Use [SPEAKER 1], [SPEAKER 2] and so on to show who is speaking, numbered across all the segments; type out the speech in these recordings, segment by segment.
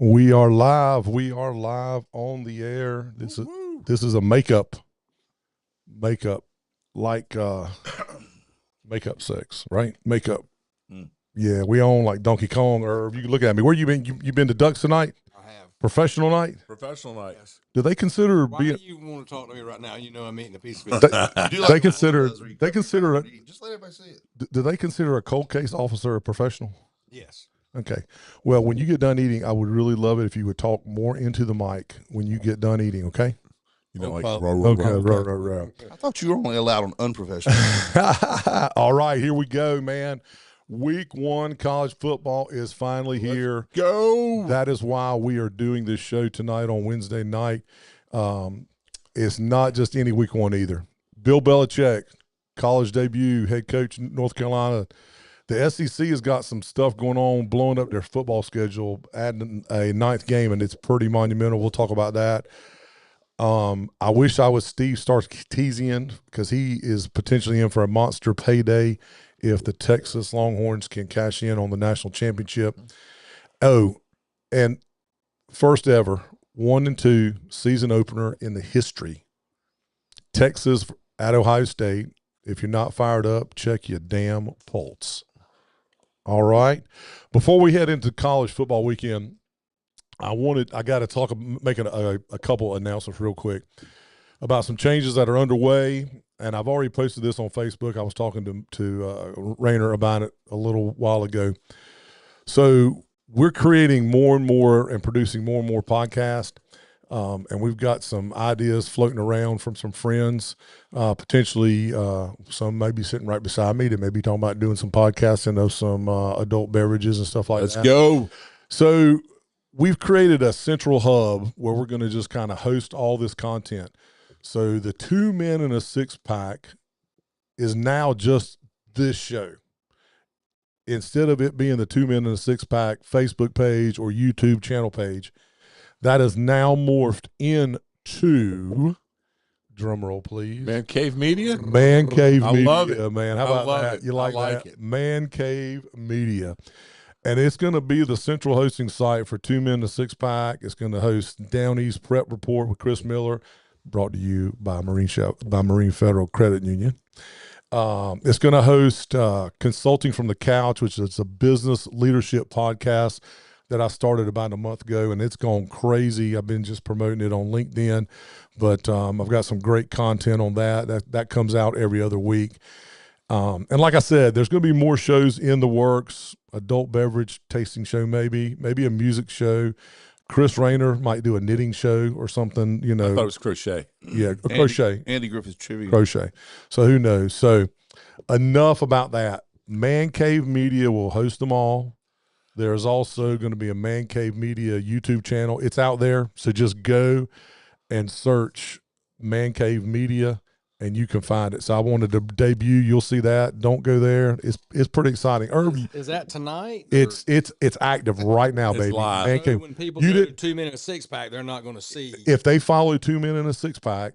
[SPEAKER 1] We are live. We are live on the air. This is a makeup like makeup sex, right? Makeup. Yeah, we own like Donkey Kong. Or you can look at me. Where you been? You been to Ducks tonight?
[SPEAKER 2] I have.
[SPEAKER 1] Professional night.
[SPEAKER 3] Professional night.
[SPEAKER 2] Yes.
[SPEAKER 1] Do they consider
[SPEAKER 2] Why
[SPEAKER 1] being?
[SPEAKER 2] do you want to talk to me right now? You know I'm eating a piece of it.
[SPEAKER 1] They consider. They consider.
[SPEAKER 4] Just let everybody see it.
[SPEAKER 1] Do they consider a cold case officer a professional?
[SPEAKER 2] Yes.
[SPEAKER 1] Okay. Well, when you get done eating, I would really love it if you would talk more into the mic when you get done eating, okay?
[SPEAKER 3] You know, like
[SPEAKER 1] row.
[SPEAKER 4] I thought you were only allowed on unprofessional.
[SPEAKER 1] All right, here we go, man. Week 1 college football is finally here.
[SPEAKER 3] go.
[SPEAKER 1] That is why we are doing this show tonight on Wednesday night. It's not just any week 1 either. Bill Belichick, college debut, head coach North Carolina. The SEC has got some stuff going on, blowing up their football schedule, adding a 9th game, and it's pretty monumental. We'll talk about that. I wish I was Steve Sarkisian because he is potentially in for a monster payday if the Texas Longhorns can cash in on the national championship. Oh, and first ever 1-2 season opener in the history. Texas at Ohio State. If you're not fired up, check your damn pulse. All right. Before we head into college football weekend, I got to talk, making a couple announcements real quick about some changes that are underway. And I've already posted this on Facebook. I was talking to Rayner about it a little while ago. So we're creating more and more and producing more and more podcasts. And we've got some ideas floating around from some friends, potentially some may be sitting right beside me. They may be talking about doing some podcasting of some adult beverages and stuff like that.
[SPEAKER 3] Let's go.
[SPEAKER 1] So we've created a central hub where we're going to just kind of host all this content. So the 2 Men and a Six Pack is now just this show. Instead of it being the 2 Men and a Six Pack Facebook page or YouTube channel page, that is now morphed into, drum roll please,
[SPEAKER 3] Man Cave Media?
[SPEAKER 1] Man Cave Media.
[SPEAKER 3] love it.
[SPEAKER 1] Man. How about that?
[SPEAKER 3] It.
[SPEAKER 1] You like
[SPEAKER 3] like
[SPEAKER 1] that?
[SPEAKER 3] it.
[SPEAKER 1] Man Cave Media. And it's going to be the central hosting site for 2 Men and a Six Pack. It's going to host Down East Prep Report with Chris Miller, brought to you by Marine Federal Credit Union. It's going to host Consulting from the Couch, which is a business leadership podcast that I started about a month ago, and it's gone crazy. I've been just promoting it on LinkedIn, but I've got some great content on that comes out every other week. And like I said, there's going to be more shows in the works, adult beverage tasting show, maybe a music show. Chris Rayner might do a knitting show or something, you know.
[SPEAKER 3] I thought it was crochet.
[SPEAKER 1] Yeah, crochet.
[SPEAKER 4] Andy Griffith's trivia.
[SPEAKER 1] Crochet. So who knows? So enough about that. Man Cave Media will host them all. There's also going to be a Man Cave Media YouTube channel. It's out there, so just go and search Man Cave Media, and you can find it. So I wanted to debut. You'll see that. Don't go there. It's pretty exciting.
[SPEAKER 2] Is that tonight?
[SPEAKER 1] It's active right now,
[SPEAKER 3] It's
[SPEAKER 1] baby.
[SPEAKER 3] live.
[SPEAKER 1] Man Cave.
[SPEAKER 2] When people go to 2 Men and a Six Pack, they're not going to see.
[SPEAKER 1] If they follow 2 Men and a Six Pack,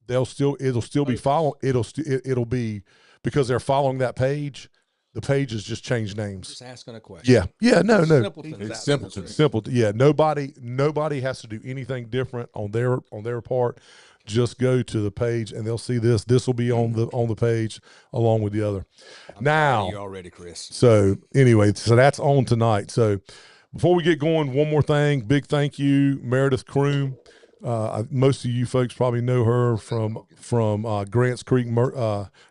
[SPEAKER 1] it'll still be following. It'll be because they're following that page. The page has just changed names.
[SPEAKER 2] Just asking a question.
[SPEAKER 1] Yeah, no.
[SPEAKER 3] It's simpleton.
[SPEAKER 1] Simple. Yeah, nobody has to do anything different on their part. Just go to the page and they'll see this. This will be on the page along with the other.
[SPEAKER 2] You already, Chris.
[SPEAKER 1] So anyway, so that's on tonight. So before we get going, one more thing. Big thank you, Meredith Kroom. Most of you folks probably know her from Grants Creek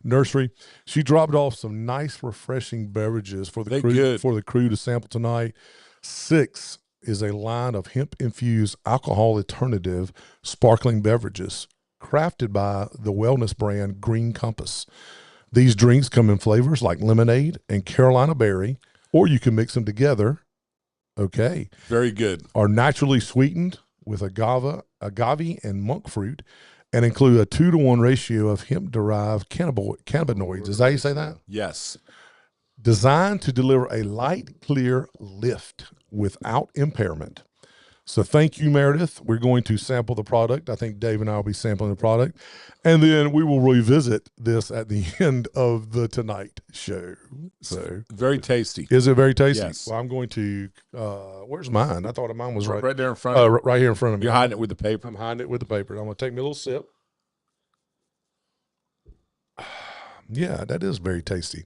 [SPEAKER 1] Nursery. She dropped off some nice, refreshing beverages for the crew to sample tonight. 6 is a line of hemp-infused alcohol alternative sparkling beverages crafted by the wellness brand Green Compass. These drinks come in flavors like lemonade and Carolina berry, or you can mix them together. Okay.
[SPEAKER 3] Very good.
[SPEAKER 1] Are naturally sweetened with agave and monk fruit, and include a 2-to-1 ratio of hemp-derived cannabinoids. Is that how you say that?
[SPEAKER 3] Yes.
[SPEAKER 1] Designed to deliver a light, clear lift without impairment. So thank you, Meredith. We're going to sample the product. I think Dave and I will be sampling the product. And then we will revisit this at the end of the Tonight show. So
[SPEAKER 3] Very tasty.
[SPEAKER 1] is it very tasty?
[SPEAKER 3] Yes.
[SPEAKER 1] Well, I'm going to, where's mine? I thought mine was right
[SPEAKER 3] there in front of you.
[SPEAKER 1] right here in front of me.
[SPEAKER 3] You're hiding it with the paper.
[SPEAKER 1] I'm hiding it with the paper. I'm going to take me a little sip. Yeah, that is very tasty.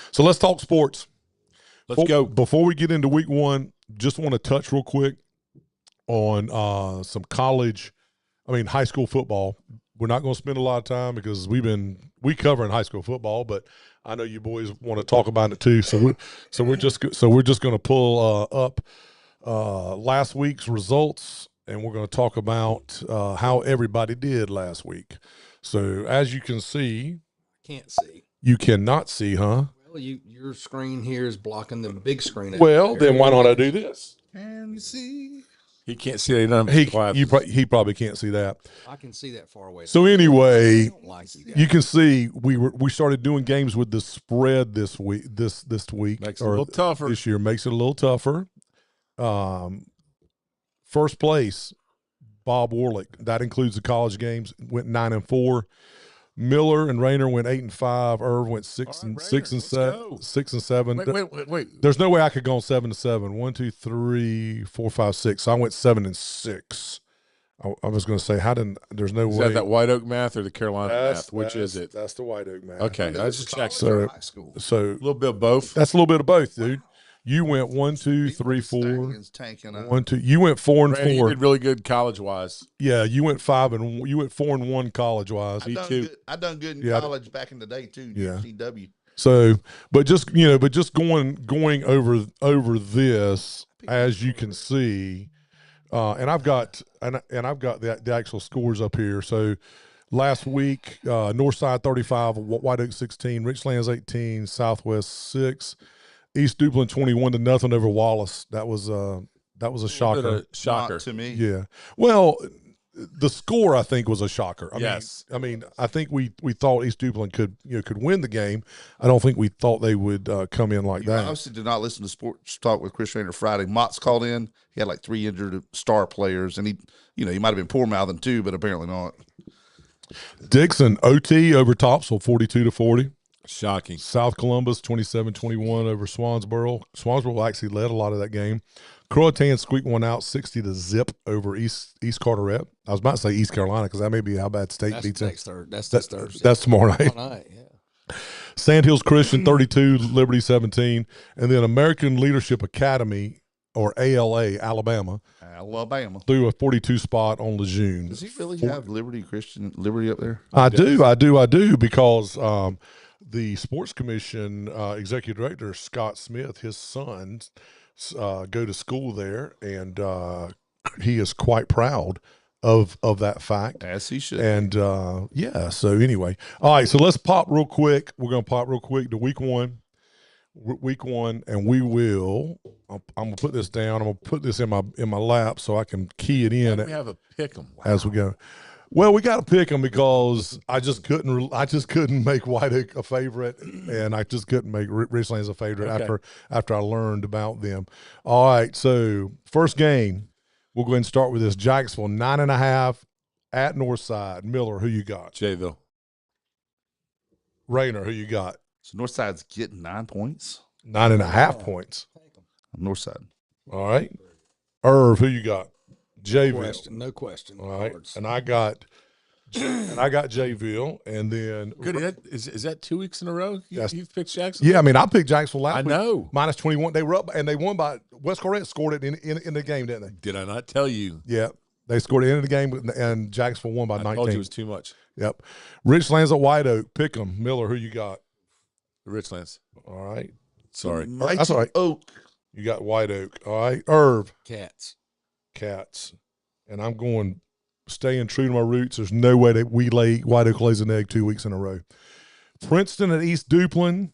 [SPEAKER 1] So let's talk sports.
[SPEAKER 3] Let's go.
[SPEAKER 1] Before we get into week one, just want to touch real quick on some high school football. We're not going to spend a lot of time because we covering high school football, but I know you boys want to talk about it too. So we're just going to pull up last week's results, and we're going to talk about how everybody did last week. So as you can see,
[SPEAKER 2] Can't see.
[SPEAKER 1] you cannot see, huh?
[SPEAKER 2] Well, your screen here is blocking the big screen.
[SPEAKER 1] Well, then why don't I do this?
[SPEAKER 4] And you see,
[SPEAKER 3] He can't see it. None of his glasses.
[SPEAKER 1] He probably can't see that.
[SPEAKER 2] I can see that far away.
[SPEAKER 1] So anyway,
[SPEAKER 2] I don't like you guys.
[SPEAKER 1] you can see we started doing games with the spread this week. This week
[SPEAKER 3] Makes it a little tougher.
[SPEAKER 1] this year makes it a little tougher. First place, Bob Warlick. That includes the college games. Went 9-4. Miller and Rayner went 8-5. Irv went 6 and 7. 6 and 7.
[SPEAKER 3] Wait.
[SPEAKER 1] There's no way I could go on 7-7. 1, 2, 3, 4, 5, 6. So I went 7 and 6. I was going to say, there's no
[SPEAKER 3] Is
[SPEAKER 1] way.
[SPEAKER 3] that White Oak math or the Carolina math? Which is it?
[SPEAKER 1] That's the White Oak math.
[SPEAKER 3] Okay, I just checked.
[SPEAKER 1] So,
[SPEAKER 4] high school.
[SPEAKER 1] so
[SPEAKER 3] A little bit of both.
[SPEAKER 1] that's a little bit of both, dude. You went 1, 2, 3, 4.
[SPEAKER 4] Stallions tanking up.
[SPEAKER 1] 1, 2. You went 4 and
[SPEAKER 3] Randy,
[SPEAKER 1] 4.
[SPEAKER 3] you did really good college wise.
[SPEAKER 1] Yeah, you went 4 and 1 college wise.
[SPEAKER 4] I done good in college back in the day too.
[SPEAKER 1] Yeah.
[SPEAKER 4] CW.
[SPEAKER 1] So, but just going over this, as you can see, and I've got the actual scores up here. So, last week, Northside 35, White Oak 16, Richlands 18, Southwest 6, East Duplin 21-0 over Wallace. That was a shocker.
[SPEAKER 3] Shocker
[SPEAKER 4] Not to me.
[SPEAKER 1] Yeah. Well, the score I think was a shocker. I mean, I think we thought East Duplin could win the game. I don't think we thought they would come in like
[SPEAKER 4] I
[SPEAKER 1] that.
[SPEAKER 4] obviously did not listen to Sports Talk with Chris Rayner Friday. Mott's called in. He had like 3 injured star players, and he might have been poor mouthing too, but apparently not.
[SPEAKER 1] Dixon OT over Topsail 42-40.
[SPEAKER 3] Shocking.
[SPEAKER 1] South Columbus 27-21 over Swansboro. Swansboro actually led a lot of that game. Croatan squeaked one out 60-0 over East Carteret. I was about to say East Carolina because that may be how bad State beats them.
[SPEAKER 2] That's this Thursday.
[SPEAKER 1] That's tomorrow night.
[SPEAKER 2] Yeah.
[SPEAKER 1] Sandhills Christian 32, Liberty 17, and then American Leadership Academy or ALA Alabama threw a 42 spot on Lejeune.
[SPEAKER 4] Does he really have Liberty up there?
[SPEAKER 1] I do because the Sports Commission executive director Scott Smith, his sons go to school there, and he is quite proud of that fact.
[SPEAKER 4] As he should.
[SPEAKER 1] And so anyway, all right. So let's pop real quick. We're gonna pop real quick to week one, and we will. I'm gonna put this down. I'm gonna put this in my lap so I can key it in
[SPEAKER 3] We have a pick 'em.
[SPEAKER 1] as we go. Well, we got to pick them because I just couldn't make White Oak a favorite, and I just couldn't make Richlands a favorite after I learned about them. All right, so first game, we'll go ahead and start with this. Jacksonville 9.5 at Northside. Miller, who you got?
[SPEAKER 3] Jayville.
[SPEAKER 1] Rayner, who you got?
[SPEAKER 4] So Northside's getting 9 points.
[SPEAKER 1] 9.5 points.
[SPEAKER 4] Northside.
[SPEAKER 1] All right. Irv, who you got? Jayville.
[SPEAKER 2] No question.
[SPEAKER 1] All right, and I got Jayville, and then
[SPEAKER 3] Good. Is that 2 weeks in a row? You've picked Jackson?
[SPEAKER 1] yeah, I mean I picked Jacksonville last week.
[SPEAKER 3] I know.
[SPEAKER 1] Minus 21. They were up, and they won by West Coretta scored it in the game, didn't they?
[SPEAKER 3] Did I not tell you?
[SPEAKER 1] Yeah, they scored it in the game, and Jacksonville won by 19.
[SPEAKER 3] I told you it was too much.
[SPEAKER 1] Yep. Richlands at White Oak. Pick 'em. Miller, who you got?
[SPEAKER 3] Richlands.
[SPEAKER 1] All right.
[SPEAKER 3] Sorry.
[SPEAKER 1] That's all right.
[SPEAKER 4] Oak.
[SPEAKER 1] You got White Oak. All right. Irv.
[SPEAKER 2] Cats.
[SPEAKER 1] And I'm going staying true to my roots. There's no way that White Oak lays an egg 2 weeks in a row. Princeton at East Duplin.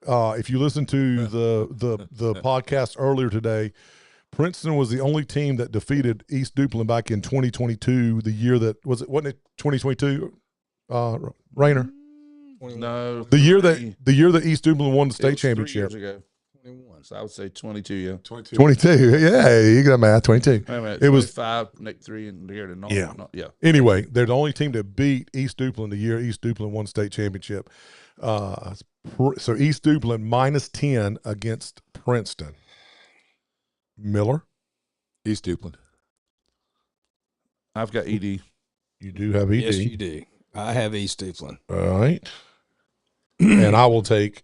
[SPEAKER 1] If you listen to the podcast earlier today, Princeton was the only team that defeated East Duplin back in 2022. The year that wasn't it 2022? Rayner.
[SPEAKER 4] No.
[SPEAKER 1] The year that East Duplin won the state championship.
[SPEAKER 4] 3 years ago.
[SPEAKER 3] 21.
[SPEAKER 4] So I would say 22. Yeah.
[SPEAKER 2] 22.
[SPEAKER 1] 22. Yeah, you got math. 22.
[SPEAKER 4] Wait a minute,
[SPEAKER 1] It was
[SPEAKER 4] 5, Nick 3, and here to North.
[SPEAKER 1] Yeah.
[SPEAKER 4] Yeah.
[SPEAKER 1] Anyway, they're the only team that beat East Duplin the year East Duplin won state championship. So East Duplin -10 against Princeton. Miller,
[SPEAKER 2] East Duplin.
[SPEAKER 4] I've got ED.
[SPEAKER 1] you do have ED.
[SPEAKER 3] Yes, you do. I have East Duplin.
[SPEAKER 1] All right. And I will take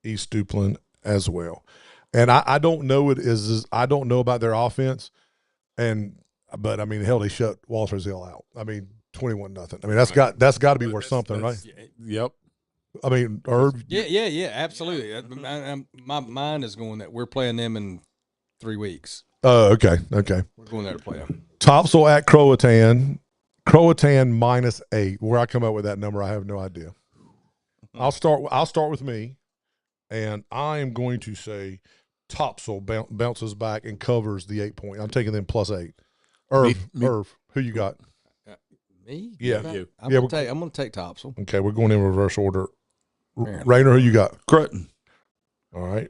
[SPEAKER 1] East Duplin as well. And I don't know I don't know about their offense, but I mean, hell, they shut Walters Hill out. I mean, 21-0. I mean, that's got to be worth something, right?
[SPEAKER 2] Yep.
[SPEAKER 1] I mean, Herb.
[SPEAKER 3] Yeah, absolutely. My mind is going that we're playing them in 3 weeks.
[SPEAKER 1] Oh, okay.
[SPEAKER 3] We're going there to play them.
[SPEAKER 1] Topsail at Croatan. Croatan -8. Where I come up with that number, I have no idea. I'll start with me, and I am going to say Topsail bounces back and covers the 8 point. I'm taking them +8. Irv, who you got?
[SPEAKER 3] Me?
[SPEAKER 1] Yeah.
[SPEAKER 2] You.
[SPEAKER 3] I'm gonna take Topsail.
[SPEAKER 1] Okay, we're going in reverse order. Rainer, who you got?
[SPEAKER 4] Crutton.
[SPEAKER 1] All right.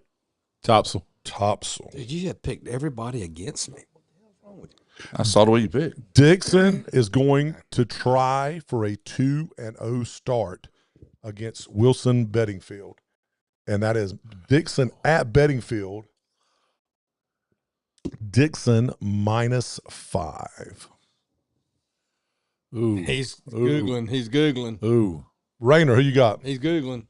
[SPEAKER 2] Topsail.
[SPEAKER 1] Topsail.
[SPEAKER 3] Dude, you have picked everybody against me. What the hell's wrong with you?
[SPEAKER 4] I saw the way you picked.
[SPEAKER 1] Dixon is going to try for a 2-0 start against Wilson Beddingfield. And that is Dixon at Beddingfield. Dixon -5.
[SPEAKER 2] Ooh.
[SPEAKER 3] He's Googling.
[SPEAKER 2] Ooh.
[SPEAKER 1] Rainer, who you got?
[SPEAKER 3] He's Googling.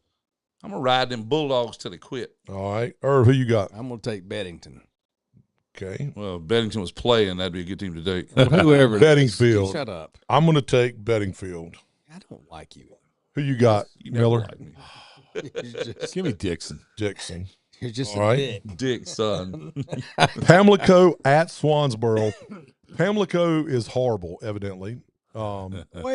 [SPEAKER 4] I'm going to ride them Bulldogs till they quit.
[SPEAKER 1] All right. Irv, who you got?
[SPEAKER 3] I'm gonna take Beddington.
[SPEAKER 1] Okay.
[SPEAKER 4] Well, Beddington was playing. That'd be a good team to take.
[SPEAKER 3] Whoever.
[SPEAKER 1] Beddingfield.
[SPEAKER 3] Shut up.
[SPEAKER 1] I'm going to take Beddingfield.
[SPEAKER 3] I don't like you.
[SPEAKER 1] Who you got,
[SPEAKER 4] You never
[SPEAKER 1] Miller?
[SPEAKER 4] liked me.
[SPEAKER 2] Give me Dixon.
[SPEAKER 1] Dixon.
[SPEAKER 3] You're just
[SPEAKER 1] All
[SPEAKER 3] a
[SPEAKER 1] right.
[SPEAKER 3] dick.
[SPEAKER 4] Dick, son.
[SPEAKER 1] Pamlico at Swansboro. Pamlico is horrible, evidently.
[SPEAKER 3] Wait a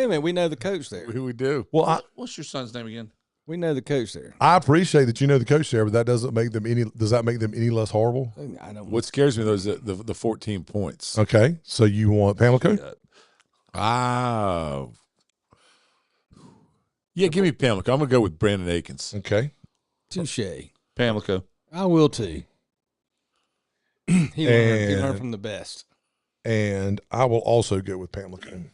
[SPEAKER 3] minute. We know the coach there.
[SPEAKER 2] We do.
[SPEAKER 1] Well,
[SPEAKER 4] What's your son's name again?
[SPEAKER 3] We know the coach there.
[SPEAKER 1] I appreciate that you know the coach there, but that doesn't make them any. Does that make them any less horrible?
[SPEAKER 3] I don't.
[SPEAKER 2] What scares me though is the 14 points.
[SPEAKER 1] Okay, so you want Pamlico?
[SPEAKER 2] Ah. Yeah, give me Pamlico. I'm gonna go with Brandon Akins.
[SPEAKER 1] Okay,
[SPEAKER 3] Touche.
[SPEAKER 4] Pamlico.
[SPEAKER 3] I will too. He learned from the best.
[SPEAKER 1] and I will also go with Pamlico.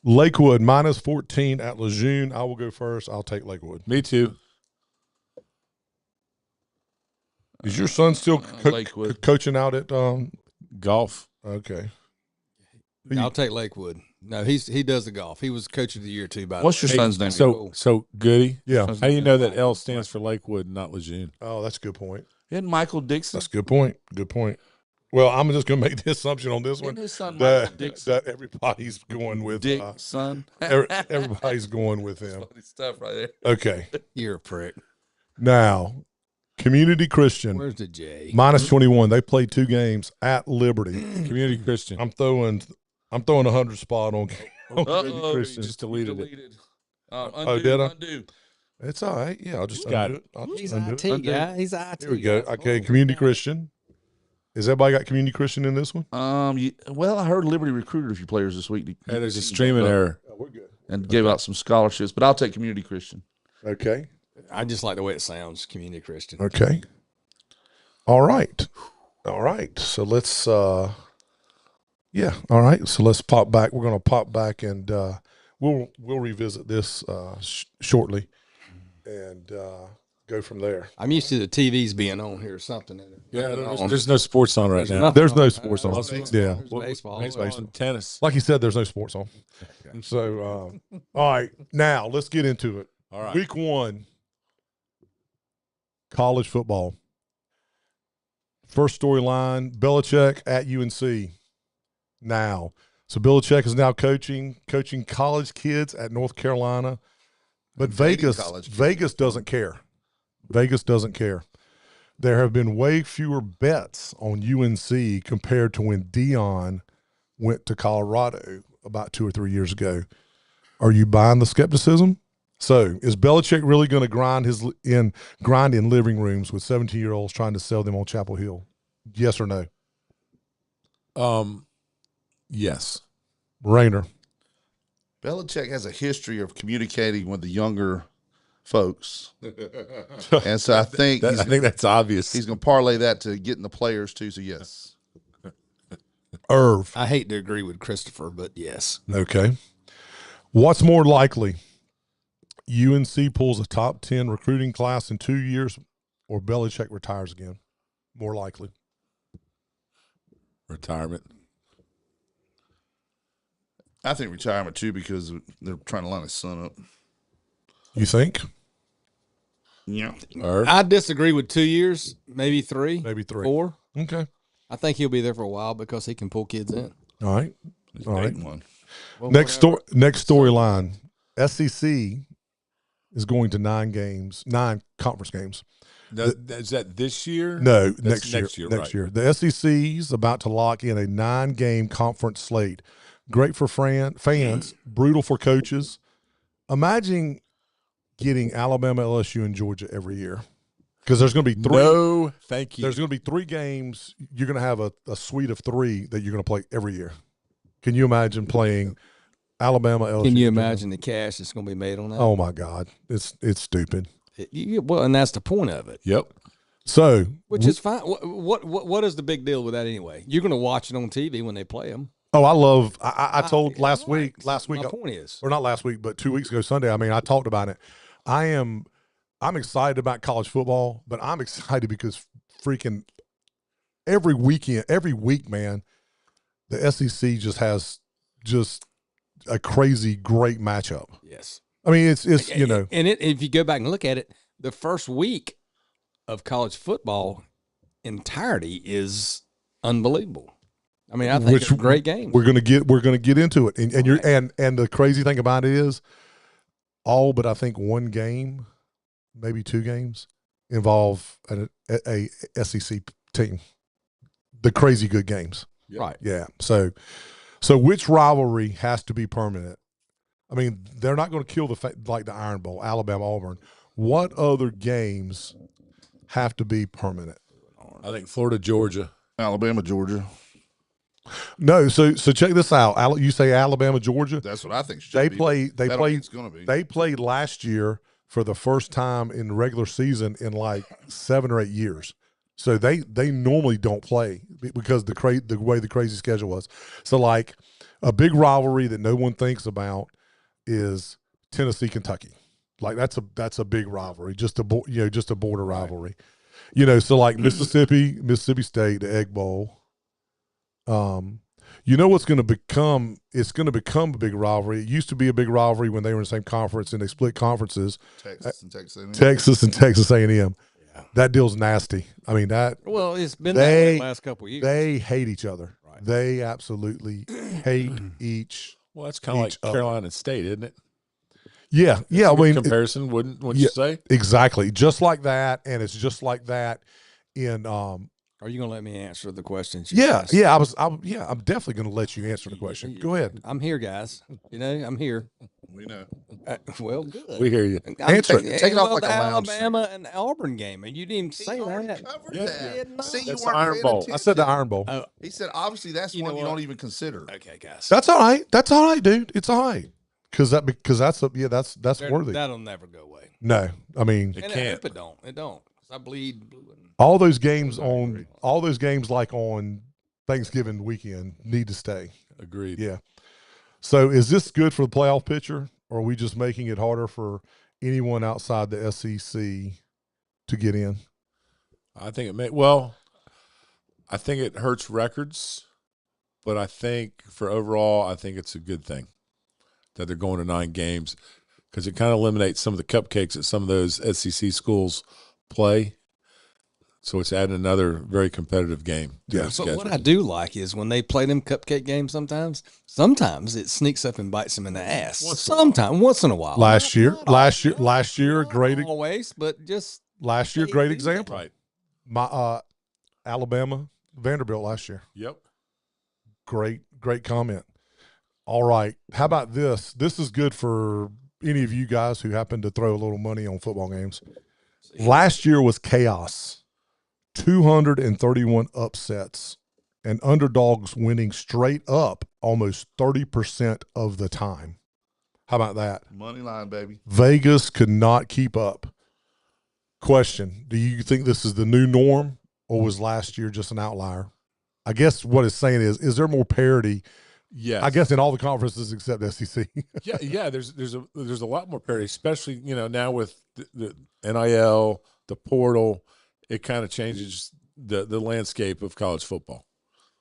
[SPEAKER 1] Lakewood -14 at Lejeune. I will go first. I'll take Lakewood.
[SPEAKER 2] Me too.
[SPEAKER 1] Is your son still
[SPEAKER 4] Lakewood.
[SPEAKER 1] coaching out at
[SPEAKER 2] Golf.
[SPEAKER 1] Okay.
[SPEAKER 3] I'll take Lakewood. No, he does the golf. He was coach of the year too. By
[SPEAKER 4] What's your
[SPEAKER 3] the way.
[SPEAKER 4] son's name?
[SPEAKER 2] So Goody.
[SPEAKER 1] Yeah.
[SPEAKER 2] How do you know that L stands for Lakewood, not Lejeune?
[SPEAKER 1] Oh, that's a good point.
[SPEAKER 4] Isn't Michael Dixon?
[SPEAKER 1] That's a good point. Good point. Well, I'm just going to make the assumption on this
[SPEAKER 4] Isn't
[SPEAKER 1] one
[SPEAKER 4] his son Michael
[SPEAKER 1] that,
[SPEAKER 4] Dixon?
[SPEAKER 1] that everybody's going with
[SPEAKER 4] Dick, son.
[SPEAKER 1] everybody's going with him.
[SPEAKER 4] Funny stuff right there.
[SPEAKER 1] Okay.
[SPEAKER 3] You're a prick.
[SPEAKER 1] Now, Community Christian
[SPEAKER 3] Where's the J?
[SPEAKER 1] -21. They played 2 games at Liberty.
[SPEAKER 2] Community Christian.
[SPEAKER 1] I'm throwing 100 spot on Community
[SPEAKER 4] Uh-oh,
[SPEAKER 1] Christian.
[SPEAKER 2] Just deleted it.
[SPEAKER 4] Undo,
[SPEAKER 1] did I?
[SPEAKER 4] undo.
[SPEAKER 1] It's all right. Yeah, I'll just
[SPEAKER 2] Got
[SPEAKER 1] undo it. I'll just
[SPEAKER 3] He's
[SPEAKER 1] undo
[SPEAKER 3] IT
[SPEAKER 1] it.
[SPEAKER 3] guy. He's IT.
[SPEAKER 1] Here we go.
[SPEAKER 3] guy.
[SPEAKER 1] Okay,
[SPEAKER 3] Oh,
[SPEAKER 1] Community
[SPEAKER 3] God.
[SPEAKER 1] Christian. Has everybody got Community Christian in this one?
[SPEAKER 4] Well, I heard Liberty recruited a few players this week.
[SPEAKER 2] Hey, there's a streaming error.
[SPEAKER 1] Oh, we're good.
[SPEAKER 4] And gave out some scholarships, but I'll take Community Christian.
[SPEAKER 1] Okay.
[SPEAKER 3] I just like the way it sounds. Community Christian.
[SPEAKER 1] Okay. All right. All right. So let's yeah. All right. So let's pop back. We're going to pop back and we'll revisit this shortly and go from there.
[SPEAKER 3] I'm used to the TVs being on here or something.
[SPEAKER 2] Yeah, there's no sports on right now.
[SPEAKER 1] There's no sports on.
[SPEAKER 3] There's
[SPEAKER 1] Yeah.
[SPEAKER 3] baseball.
[SPEAKER 2] Baseball, tennis.
[SPEAKER 1] Like you said, there's no sports on. So all right. Now let's get into it.
[SPEAKER 2] All right.
[SPEAKER 1] Week 1, college football. First storyline, Belichick at UNC now. So Belichick is now coaching college kids at North Carolina. But
[SPEAKER 4] Dating
[SPEAKER 1] Vegas
[SPEAKER 4] college kids.
[SPEAKER 1] Vegas doesn't care. Vegas doesn't care. There have been way fewer bets on UNC compared to when Dion went to Colorado about 2 or 3 years ago. Are you buying the skepticism? So is Belichick really going to grind in living rooms with 17-year-olds trying to sell them on Chapel Hill? Yes or no?
[SPEAKER 2] Yes.
[SPEAKER 1] Rainer.
[SPEAKER 4] Belichick has a history of communicating with the younger folks. And so I think
[SPEAKER 2] I think that's obvious.
[SPEAKER 4] he's going to parlay that to getting the players too. So yes.
[SPEAKER 1] Irv.
[SPEAKER 3] I hate to agree with Christopher, but yes.
[SPEAKER 1] Okay. What's more likely? UNC pulls a top 10 recruiting class in 2 years, or Belichick retires again? More likely.
[SPEAKER 2] Retirement.
[SPEAKER 4] I think retirement too, because they're trying to line his son up.
[SPEAKER 1] You think?
[SPEAKER 4] Yeah.
[SPEAKER 3] I disagree with 2 years, maybe 3.
[SPEAKER 1] Maybe 3.
[SPEAKER 3] 4.
[SPEAKER 1] Okay.
[SPEAKER 3] I think he'll be there for a while because he can pull kids in.
[SPEAKER 1] All right.
[SPEAKER 4] He's
[SPEAKER 1] All right.
[SPEAKER 4] dating one.
[SPEAKER 3] Well,
[SPEAKER 1] Next
[SPEAKER 3] whatever.
[SPEAKER 1] next storyline. SEC is going to 9 conference games.
[SPEAKER 2] No, is that this year?
[SPEAKER 1] No,
[SPEAKER 2] That's
[SPEAKER 1] next year.
[SPEAKER 2] right.
[SPEAKER 1] The SEC's about to lock in a 9-game conference slate. Great for fans, brutal for coaches. Imagine getting Alabama, LSU, and Georgia every year, because there's going to be 3.
[SPEAKER 2] No, thank you.
[SPEAKER 1] There's going to be 3 games. You're going to have a suite of 3 that you're going to play every year. Can you imagine playing Alabama, LSU?
[SPEAKER 3] Can you
[SPEAKER 1] and Georgia?
[SPEAKER 3] imagine the cash that's going to be made on that?
[SPEAKER 1] Oh my God, it's stupid.
[SPEAKER 3] Well, and that's the point of it.
[SPEAKER 2] Yep.
[SPEAKER 1] So,
[SPEAKER 3] Which is fine. What is the big deal with that anyway? You're going to watch it on TV when they play them.
[SPEAKER 1] oh, I love. I told last week.
[SPEAKER 3] My point is,
[SPEAKER 1] Or not last week, but 2 weeks ago Sunday. I mean, I talked about it. I'm excited about college football, but I'm excited because freaking every week, man, the SEC just has a crazy great matchup.
[SPEAKER 3] yes.
[SPEAKER 1] I mean, it's you know,
[SPEAKER 3] and if you go back and look at it, the first week of college football entirety is unbelievable. I mean, I think it's a great game.
[SPEAKER 1] We're gonna get into it, and you're and the crazy thing about it is, all but I think 1 game, maybe 2 games, involve a SEC team. The crazy good games,
[SPEAKER 3] Right.
[SPEAKER 1] yeah. So which rivalry has to be permanent? I mean, they're not going to kill like the Iron Bowl, Alabama, Auburn. What other games have to be permanent?
[SPEAKER 2] I think Florida, Georgia.
[SPEAKER 4] Alabama, Georgia.
[SPEAKER 1] No, so check this out. You say Alabama, Georgia.
[SPEAKER 4] That's what I think.
[SPEAKER 1] They played
[SPEAKER 4] It's going to be.
[SPEAKER 1] They played last year for the first time in the regular season in like 7 or 8 years. So they normally don't play because the way the crazy schedule was. So like a big rivalry that no one thinks about is Tennessee, Kentucky. Like that's a big rivalry, just a border rivalry. You know, so like Mississippi State, the Egg Bowl. You know what's going to become? It's going to become a big rivalry. It used to be a big rivalry when they were in the same conference and they split conferences.
[SPEAKER 4] Texas and
[SPEAKER 1] Texas A&M. Yeah. That deal's nasty. I mean that.
[SPEAKER 3] Well, it's been that way the last couple of years.
[SPEAKER 1] They hate each other. Right. They absolutely hate each.
[SPEAKER 2] Well, that's kind of like Carolina State, isn't it?
[SPEAKER 1] Yeah, yeah. I mean,
[SPEAKER 2] comparison, wouldn't you say?
[SPEAKER 1] Exactly, just like that, and it's just like that in.
[SPEAKER 3] Are you going to let me answer the questions?
[SPEAKER 1] Yeah. I'm definitely going to let you answer the question. Go ahead.
[SPEAKER 3] I'm here, guys. You know, I'm here.
[SPEAKER 4] We know.
[SPEAKER 3] Well, good.
[SPEAKER 2] We hear you.
[SPEAKER 1] Answer it.
[SPEAKER 4] Take it off like
[SPEAKER 3] the
[SPEAKER 4] a lounge.
[SPEAKER 3] Alabama and Auburn game, and you didn't even say that.
[SPEAKER 4] See,
[SPEAKER 2] That's
[SPEAKER 4] you
[SPEAKER 2] the Iron
[SPEAKER 4] weren't
[SPEAKER 2] Bowl.
[SPEAKER 1] I said the Iron Bowl.
[SPEAKER 4] He said, obviously, that's
[SPEAKER 3] You
[SPEAKER 4] one
[SPEAKER 3] know
[SPEAKER 4] you
[SPEAKER 3] what?
[SPEAKER 4] don't even consider.
[SPEAKER 3] Okay, guys.
[SPEAKER 1] That's all right. That's all right, dude. It's all right. Because that's worthy.
[SPEAKER 3] That'll never go away.
[SPEAKER 1] No, I mean
[SPEAKER 3] And I hope it don't. It don't. 'Cause I bleed blue.
[SPEAKER 1] all those games like on Thanksgiving weekend need to stay.
[SPEAKER 2] Agreed.
[SPEAKER 1] Yeah. So is this good for the playoff picture, or are we just making it harder for anyone outside the SEC to get in?
[SPEAKER 2] I think I think it hurts records, but I think for overall, I think it's a good thing that they're going to 9 games because it kind of eliminates some of the cupcakes that some of those SEC schools play. So it's adding another very competitive game.
[SPEAKER 1] Yeah.
[SPEAKER 3] But what I do like is when they play them cupcake games sometimes it sneaks up and bites them in the ass. Once in a while.
[SPEAKER 1] Last year,
[SPEAKER 3] Not
[SPEAKER 1] great
[SPEAKER 3] always, but just
[SPEAKER 1] last year,
[SPEAKER 3] they
[SPEAKER 1] great
[SPEAKER 3] do
[SPEAKER 1] example.
[SPEAKER 2] Right.
[SPEAKER 1] My Alabama, Vanderbilt last year.
[SPEAKER 2] Yep.
[SPEAKER 1] Great comment. All right. How about this? This is good for any of you guys who happen to throw a little money on football games. Last year was chaos. 231 upsets and underdogs winning straight up almost 30% of the time. How about that?
[SPEAKER 4] Money line, baby.
[SPEAKER 1] Vegas could not keep up. Question: do you think this is the new norm, or was last year just an outlier? I guess what it's saying is there more parity?
[SPEAKER 2] Yes.
[SPEAKER 1] I guess in all the conferences except SEC.
[SPEAKER 2] Yeah. There's a lot more parity, especially now with the NIL, the portal. It kind of changes the landscape of college football.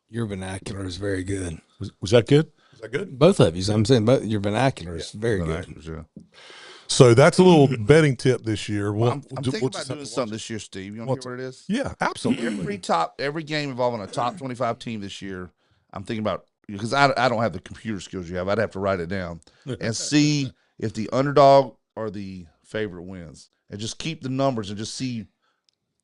[SPEAKER 3] Your vernacular is very good.
[SPEAKER 2] Was that good?
[SPEAKER 1] Is that good?
[SPEAKER 3] Both of you. I'm saying both. Your vernacular is very good.
[SPEAKER 4] Yeah.
[SPEAKER 1] So that's a little betting tip this year.
[SPEAKER 4] I'm thinking about doing something this year, Steve. You want to hear what it is?
[SPEAKER 1] Yeah, absolutely.
[SPEAKER 4] Every game involving a top 25 team this year, I'm thinking about, because I don't have the computer skills you have. I'd have to write it down and see if the underdog or the favorite wins, and just keep the numbers and just see.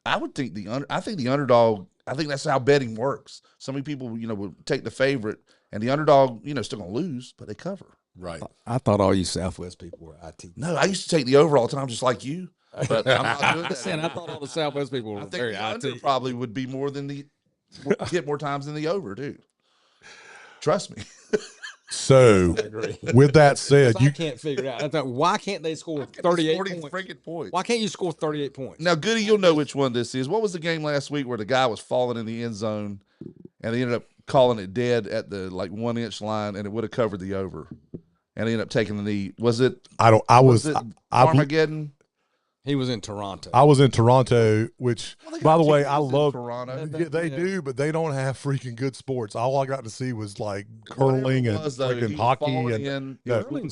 [SPEAKER 4] I think the underdog. I think that's how betting works. So many people, would take the favorite, and the underdog, still gonna lose, but they cover.
[SPEAKER 2] Right.
[SPEAKER 3] I thought all you Southwest people were IT.
[SPEAKER 4] No, I used to take the over all the time, just like you. But I'm not doing that.
[SPEAKER 3] I thought all the Southwest people were
[SPEAKER 4] I think
[SPEAKER 3] very
[SPEAKER 4] the under
[SPEAKER 3] IT.
[SPEAKER 4] probably would be more than hit more times than the over, dude. Trust me.
[SPEAKER 1] So, with that said,
[SPEAKER 3] I can't figure it out. I thought, why can't they score 38 points?
[SPEAKER 4] Freaking points.
[SPEAKER 3] Why can't you score 38 points?
[SPEAKER 4] Now, Goody, you'll know which one this is. What was the game last week where the guy was falling in the end zone, and they ended up calling it dead at the 1 inch line, and it would have covered the over, and they ended up taking the knee. Was it? Was it Armageddon?
[SPEAKER 3] He was in Toronto.
[SPEAKER 1] I was in Toronto, which, by the way, I love
[SPEAKER 4] Toronto.
[SPEAKER 1] Yeah, they do, but they don't have freaking good sports. All I got to see was like curling and freaking hockey and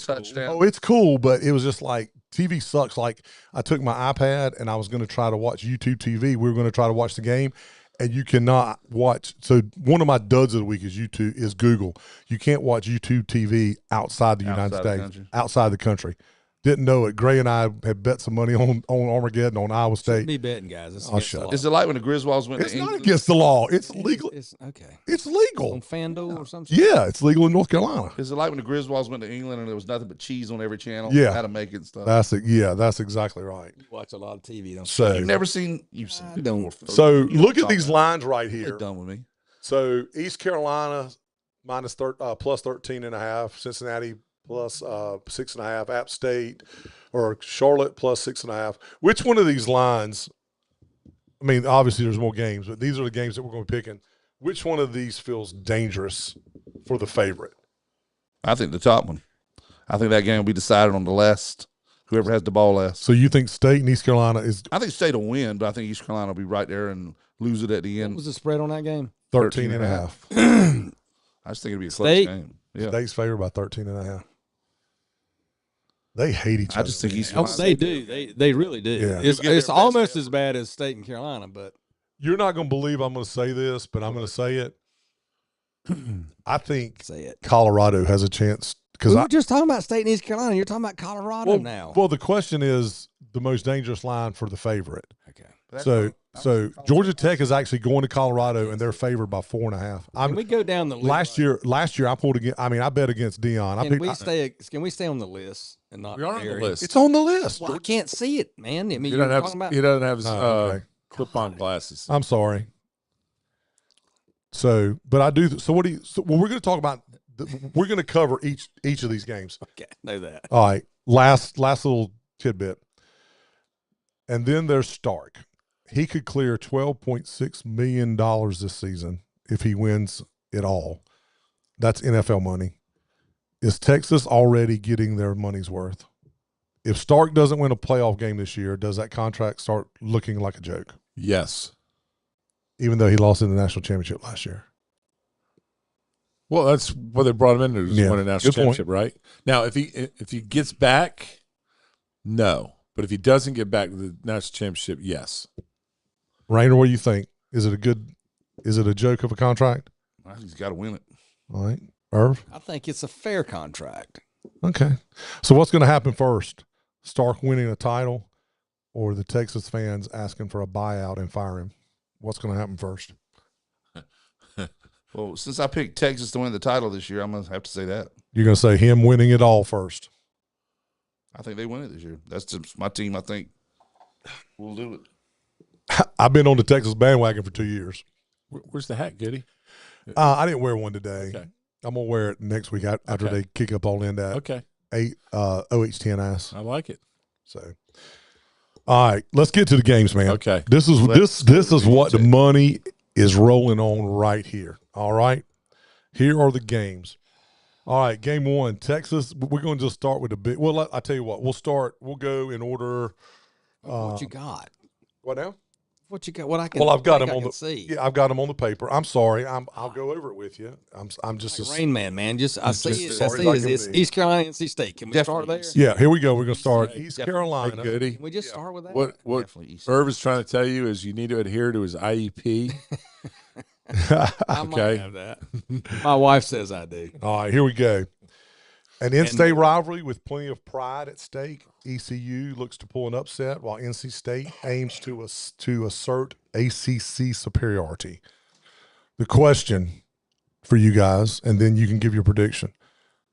[SPEAKER 4] touchdown.
[SPEAKER 1] Oh, it's cool, but it was just like TV sucks. Like I took my iPad and I was going to try to watch YouTube TV. We were going to try to watch the game, and you cannot watch. So one of my duds of the week is Google. You can't watch YouTube TV outside the United States, outside the country. Didn't know it. Gray and I had bet some money on Armageddon on Iowa State.
[SPEAKER 3] Be betting, guys.
[SPEAKER 4] Is it like when the Griswolds went to England?
[SPEAKER 1] It's not against the law. It's legal.
[SPEAKER 3] It's okay.
[SPEAKER 1] It's legal.
[SPEAKER 3] On FanDuel or something?
[SPEAKER 1] Yeah, it's legal in North Carolina.
[SPEAKER 4] Is it like when the Griswolds went to England and there was nothing but cheese on every channel?
[SPEAKER 1] Yeah.
[SPEAKER 4] How to make it and stuff.
[SPEAKER 1] That's exactly right.
[SPEAKER 3] You watch a lot of TV, don't you?
[SPEAKER 1] So
[SPEAKER 4] You've never seen – you've seen
[SPEAKER 3] I don't.
[SPEAKER 1] So look at these lines right
[SPEAKER 4] They're
[SPEAKER 1] here.
[SPEAKER 4] done with me.
[SPEAKER 1] So East Carolina plus 13.5, Cincinnati plus 6.5, App State or Charlotte plus 6.5. Which one of these lines? I mean, obviously there's more games, but these are the games that we're going to be picking. Which one of these feels dangerous for the favorite?
[SPEAKER 4] I think the top one. I think that game will be decided on the last. Whoever has the ball last.
[SPEAKER 1] So you think State and East Carolina is?
[SPEAKER 4] I think State will win, but I think East Carolina will be right there and lose it at the end.
[SPEAKER 3] What was the spread on that game?
[SPEAKER 1] 13.5.
[SPEAKER 4] I just think it'll be a close game. Yeah.
[SPEAKER 1] State's favored by 13.5. They hate each other.
[SPEAKER 4] I just think East
[SPEAKER 3] Oh,
[SPEAKER 4] Carolina.
[SPEAKER 3] they do. They really do.
[SPEAKER 1] Yeah.
[SPEAKER 3] It's almost as bad as State and Carolina, but
[SPEAKER 1] You're not going to believe I'm going to say this, but I'm going to say it. I think
[SPEAKER 3] say it.
[SPEAKER 1] Colorado has a chance because
[SPEAKER 3] We were just talking about State and East Carolina. You're talking about Colorado now.
[SPEAKER 1] Well, the question is the most dangerous line for the favorite.
[SPEAKER 3] Okay.
[SPEAKER 1] So Georgia Tech is actually going to Colorado, and they're favored by 4.5.
[SPEAKER 3] Can we go down the list?
[SPEAKER 1] Last year I pulled against. I mean, I bet against Dion.
[SPEAKER 3] Can we stay on the list and not?
[SPEAKER 2] We are on the list.
[SPEAKER 1] It's on the list.
[SPEAKER 3] Well, I can't see it, man. I mean,
[SPEAKER 2] He
[SPEAKER 3] you're
[SPEAKER 2] doesn't
[SPEAKER 3] talking about.
[SPEAKER 2] have his
[SPEAKER 1] okay.
[SPEAKER 2] clip-on glasses.
[SPEAKER 1] I'm sorry. So, but I do. So what do you? So, well, we're going to talk about. We're going to cover each of these games.
[SPEAKER 3] Okay, know that.
[SPEAKER 1] All right. Last little tidbit. And then there's Stark. He could clear $12.6 million this season if he wins it all. That's NFL money. Is Texas already getting their money's worth? If Stark doesn't win a playoff game this year, does that contract start looking like a joke?
[SPEAKER 2] Yes.
[SPEAKER 1] Even though he lost in the national championship last year.
[SPEAKER 2] Well, that's what they brought him in to win a national
[SPEAKER 1] Good point.
[SPEAKER 2] championship, right? Now, if he gets back, no. But if he doesn't get back to the national championship, yes.
[SPEAKER 1] Rainer, what do you think? Is it a joke of a contract?
[SPEAKER 4] He's got to win it.
[SPEAKER 1] All right. Irv?
[SPEAKER 3] I think it's a fair contract.
[SPEAKER 1] Okay. So what's going to happen first? Stark winning a title or the Texas fans asking for a buyout and fire him? What's going to happen first?
[SPEAKER 4] Well, since I picked Texas to win the title this year, I'm going to have to say that.
[SPEAKER 1] You're going to say him winning it all first.
[SPEAKER 4] I think they win it this year. That's just my team. I think we'll do it.
[SPEAKER 1] I've been on the Texas bandwagon for 2 years.
[SPEAKER 2] Where's the hat, Goody?
[SPEAKER 1] I didn't wear one today.
[SPEAKER 2] Okay.
[SPEAKER 1] I'm going to wear it next week after
[SPEAKER 2] Okay.
[SPEAKER 1] they kick up all in that.
[SPEAKER 2] Okay.
[SPEAKER 1] OH10
[SPEAKER 2] I like it.
[SPEAKER 1] So, all right, let's get to the games, man.
[SPEAKER 2] Okay.
[SPEAKER 1] This is what the money is rolling on right here. All right, here are the games. All right, game one, Texas. We're going to just start with the big. Well, I tell you what, we'll go in order.
[SPEAKER 3] What you got?
[SPEAKER 1] What now?
[SPEAKER 3] What you got? What I can?
[SPEAKER 1] Well, I've got them
[SPEAKER 3] I
[SPEAKER 1] on
[SPEAKER 3] can
[SPEAKER 1] the.
[SPEAKER 3] see.
[SPEAKER 1] Yeah, I've got them on the paper. I'm sorry. I'll go over it with you. I'm just
[SPEAKER 3] Like Rain Man, just I see
[SPEAKER 1] just
[SPEAKER 3] it.
[SPEAKER 1] as
[SPEAKER 3] I
[SPEAKER 1] sorry
[SPEAKER 3] see
[SPEAKER 1] as I
[SPEAKER 3] it.
[SPEAKER 1] can
[SPEAKER 3] It's
[SPEAKER 1] be.
[SPEAKER 3] East Carolina, NC State. Can we start there?
[SPEAKER 1] Yeah, here we go. We're going to start East
[SPEAKER 3] Definitely.
[SPEAKER 1] Carolina.
[SPEAKER 2] Hey, Goody.
[SPEAKER 3] Can we just start with that?
[SPEAKER 2] What
[SPEAKER 4] Definitely East.
[SPEAKER 2] Irv is trying to tell you is you need to adhere to his IEP.
[SPEAKER 3] I might
[SPEAKER 2] Okay.
[SPEAKER 3] have that. My wife says I do.
[SPEAKER 1] All right, here we go. An in-state rivalry with plenty of pride at stake. ECU looks to pull an upset, while NC State aims to assert ACC superiority. The question for you guys, and then you can give your prediction: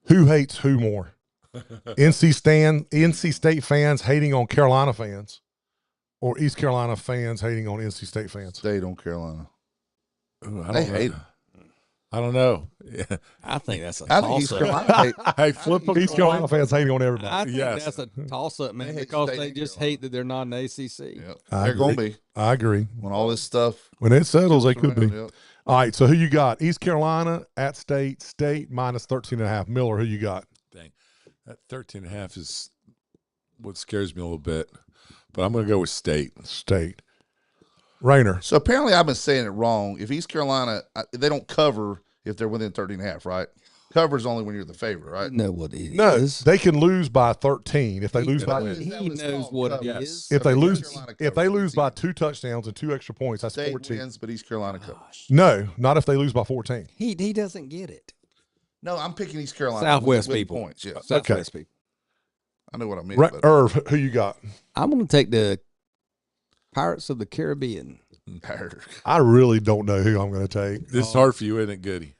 [SPEAKER 1] who hates who more? NC State fans hating on Carolina fans, or East Carolina fans hating on NC State fans?
[SPEAKER 4] State on Carolina.
[SPEAKER 2] Ooh, I
[SPEAKER 4] They
[SPEAKER 2] don't know.
[SPEAKER 4] hate.
[SPEAKER 2] I don't know. Yeah.
[SPEAKER 3] I think that's a
[SPEAKER 4] I think East
[SPEAKER 3] toss-up.
[SPEAKER 4] Carolina hate.
[SPEAKER 2] Hey, flip a
[SPEAKER 1] East
[SPEAKER 2] coin.
[SPEAKER 1] Carolina fans hating on everybody.
[SPEAKER 3] I think
[SPEAKER 2] Yes.
[SPEAKER 3] that's a toss-up, man,
[SPEAKER 4] They hate
[SPEAKER 3] because
[SPEAKER 4] State
[SPEAKER 3] they
[SPEAKER 4] and
[SPEAKER 3] just
[SPEAKER 4] Carolina.
[SPEAKER 3] hate that they're not an ACC.
[SPEAKER 4] Yep.
[SPEAKER 1] I
[SPEAKER 4] They're going to
[SPEAKER 1] agree.
[SPEAKER 4] be
[SPEAKER 1] I agree.
[SPEAKER 4] when all this stuff.
[SPEAKER 1] When it settles, they could be.
[SPEAKER 4] Yep.
[SPEAKER 1] All right, so who you got? East Carolina at State. State minus 13.5. Miller, who you got?
[SPEAKER 2] Dang. That 13.5 is what scares me a little bit. But I'm going to go with State.
[SPEAKER 1] State. Rayner.
[SPEAKER 4] So apparently I've been saying it wrong. If East Carolina, they don't cover if they're within 13.5, right? Cover is only when you're the favorite, right?
[SPEAKER 3] You know what it is.
[SPEAKER 1] No, they can lose by 13 if they lose by.
[SPEAKER 3] He knows what it is.
[SPEAKER 1] If they
[SPEAKER 4] Okay,
[SPEAKER 1] lose,
[SPEAKER 4] East Carolina
[SPEAKER 1] if they
[SPEAKER 4] covers.
[SPEAKER 1] lose by 2 touchdowns and 2 extra points, that's
[SPEAKER 4] State
[SPEAKER 1] 14.
[SPEAKER 4] wins, but East Carolina covers.
[SPEAKER 1] No, not if they lose by 14.
[SPEAKER 3] He doesn't get it.
[SPEAKER 4] No, I'm picking East Carolina.
[SPEAKER 3] Southwest
[SPEAKER 4] with
[SPEAKER 3] people.
[SPEAKER 4] Points, yes.
[SPEAKER 3] Southwest people.
[SPEAKER 4] I know what I mean.
[SPEAKER 1] Right,
[SPEAKER 4] but
[SPEAKER 1] Irv, who you got?
[SPEAKER 3] I'm going to take the Pirates of the Caribbean.
[SPEAKER 1] I really don't know who I'm going to take.
[SPEAKER 2] This is hard for you, isn't it, Goody?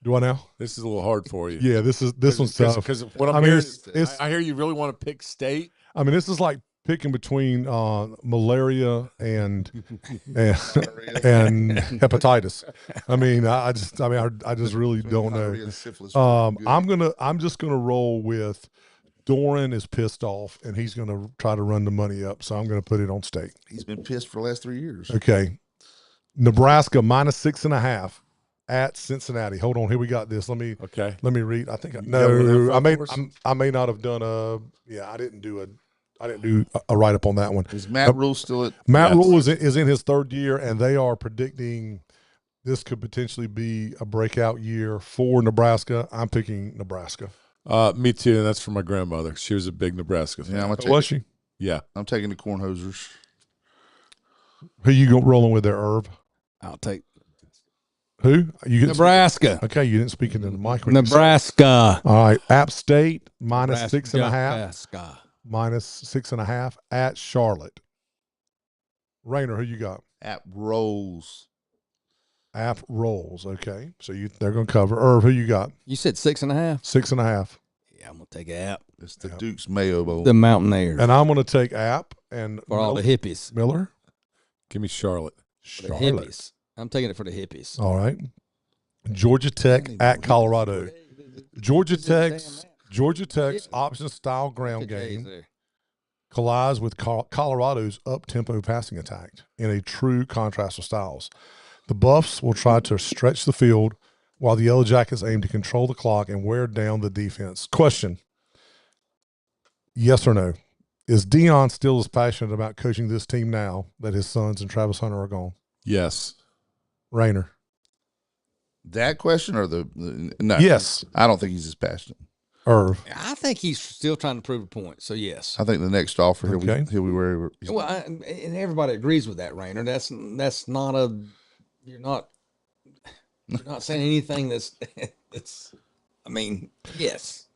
[SPEAKER 1] Do I now?
[SPEAKER 2] This is a little hard for you.
[SPEAKER 1] Yeah, this one's tough.
[SPEAKER 2] Because what I'm
[SPEAKER 1] I mean,
[SPEAKER 2] hearing
[SPEAKER 1] it's-
[SPEAKER 2] is I hear you really want to pick State.
[SPEAKER 1] I mean, this is like picking between malaria and hepatitis. I mean, I just really don't know. I'm just gonna roll with Doran is pissed off and he's gonna try to run the money up. So I'm gonna put it on State.
[SPEAKER 4] He's been pissed for the last 3 years.
[SPEAKER 1] Okay. Nebraska minus 6.5 at Cincinnati. Hold on, here we got this. Let me read. I think
[SPEAKER 2] got one
[SPEAKER 1] I may not have done I didn't do a write up on that one.
[SPEAKER 4] Is Matt Rule still at?
[SPEAKER 1] Matt
[SPEAKER 2] Yes.
[SPEAKER 1] Rule is in his 3rd year, and they are predicting this could potentially be a breakout year for Nebraska. I'm picking Nebraska.
[SPEAKER 2] Me too, and that's for my grandmother. She was a big Nebraska fan.
[SPEAKER 4] Yeah,
[SPEAKER 1] Was she?
[SPEAKER 2] Yeah.
[SPEAKER 4] I'm taking the Cornhosers.
[SPEAKER 1] Who you rolling with there, Irv?
[SPEAKER 3] I'll take
[SPEAKER 1] Who? You get
[SPEAKER 3] Nebraska.
[SPEAKER 1] Okay, you didn't speak into the mic.
[SPEAKER 3] Nebraska.
[SPEAKER 1] All right, App State minus
[SPEAKER 3] Nebraska.
[SPEAKER 1] 6.5.
[SPEAKER 3] Nebraska.
[SPEAKER 1] Minus 6.5 at Charlotte. Rayner, who you got?
[SPEAKER 4] At Rolls.
[SPEAKER 1] App rolls. Okay, so they're going to cover. Irv, who you got?
[SPEAKER 3] You said 6.5?
[SPEAKER 1] 6.5.
[SPEAKER 3] Yeah, I'm going to take App.
[SPEAKER 4] It's the Duke's Mayo Bowl.
[SPEAKER 3] The Mountaineers.
[SPEAKER 1] And I'm going to take App and
[SPEAKER 3] For all the hippies.
[SPEAKER 1] Miller.
[SPEAKER 2] Give me Charlotte.
[SPEAKER 3] For the
[SPEAKER 1] Charlotte.
[SPEAKER 3] hippies. I'm taking it for the hippies.
[SPEAKER 1] All right. Georgia Tech at Colorado. Georgia Tech's option style ground game collides with Colorado's up-tempo passing attack in a true contrast of styles. The Buffs will try to stretch the field while the Yellow Jackets aim to control the clock and wear down the defense. Question, yes or no? Is Dion still as passionate about coaching this team now that his sons and Travis Hunter are gone?
[SPEAKER 2] Yes.
[SPEAKER 1] Rayner.
[SPEAKER 4] That question or the no?
[SPEAKER 1] Yes.
[SPEAKER 4] I don't think he's as passionate.
[SPEAKER 1] Irv.
[SPEAKER 3] I think he's still trying to prove a point. So, yes.
[SPEAKER 4] I think the next offer he'll
[SPEAKER 1] Okay.
[SPEAKER 4] be where he's
[SPEAKER 3] Well, and everybody agrees with that, Rayner. That's not a – you're not saying anything that's I mean, yes.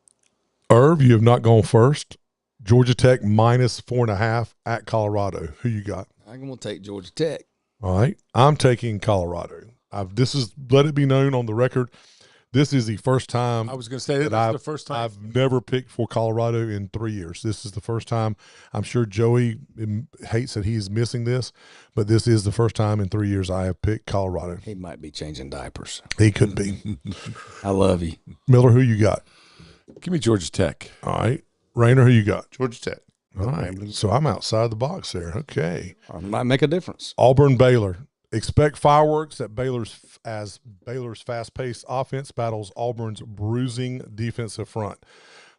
[SPEAKER 1] Irv, you have not gone first. Georgia Tech minus 4.5 at Colorado. Who you got?
[SPEAKER 3] I'm going to take Georgia Tech.
[SPEAKER 1] All right. I'm taking Colorado. Let it be known on the record. This is the first time
[SPEAKER 2] I was going to say that
[SPEAKER 1] I've,
[SPEAKER 2] the first time.
[SPEAKER 1] I've never picked for Colorado in 3 years. This is the first time. I'm sure Joey hates that he's missing this, but this is the first time in 3 years I have picked Colorado.
[SPEAKER 3] He might be changing diapers.
[SPEAKER 1] He could be.
[SPEAKER 3] I love you.
[SPEAKER 1] Miller, who you got?
[SPEAKER 2] Give me Georgia Tech.
[SPEAKER 1] All right. Rainer, who you got?
[SPEAKER 4] Georgia Tech.
[SPEAKER 1] All right. So I'm outside the box there. Okay.
[SPEAKER 3] Might make a difference.
[SPEAKER 1] Auburn, Baylor. Expect fireworks at Baylor's fast-paced offense battles Auburn's bruising defensive front.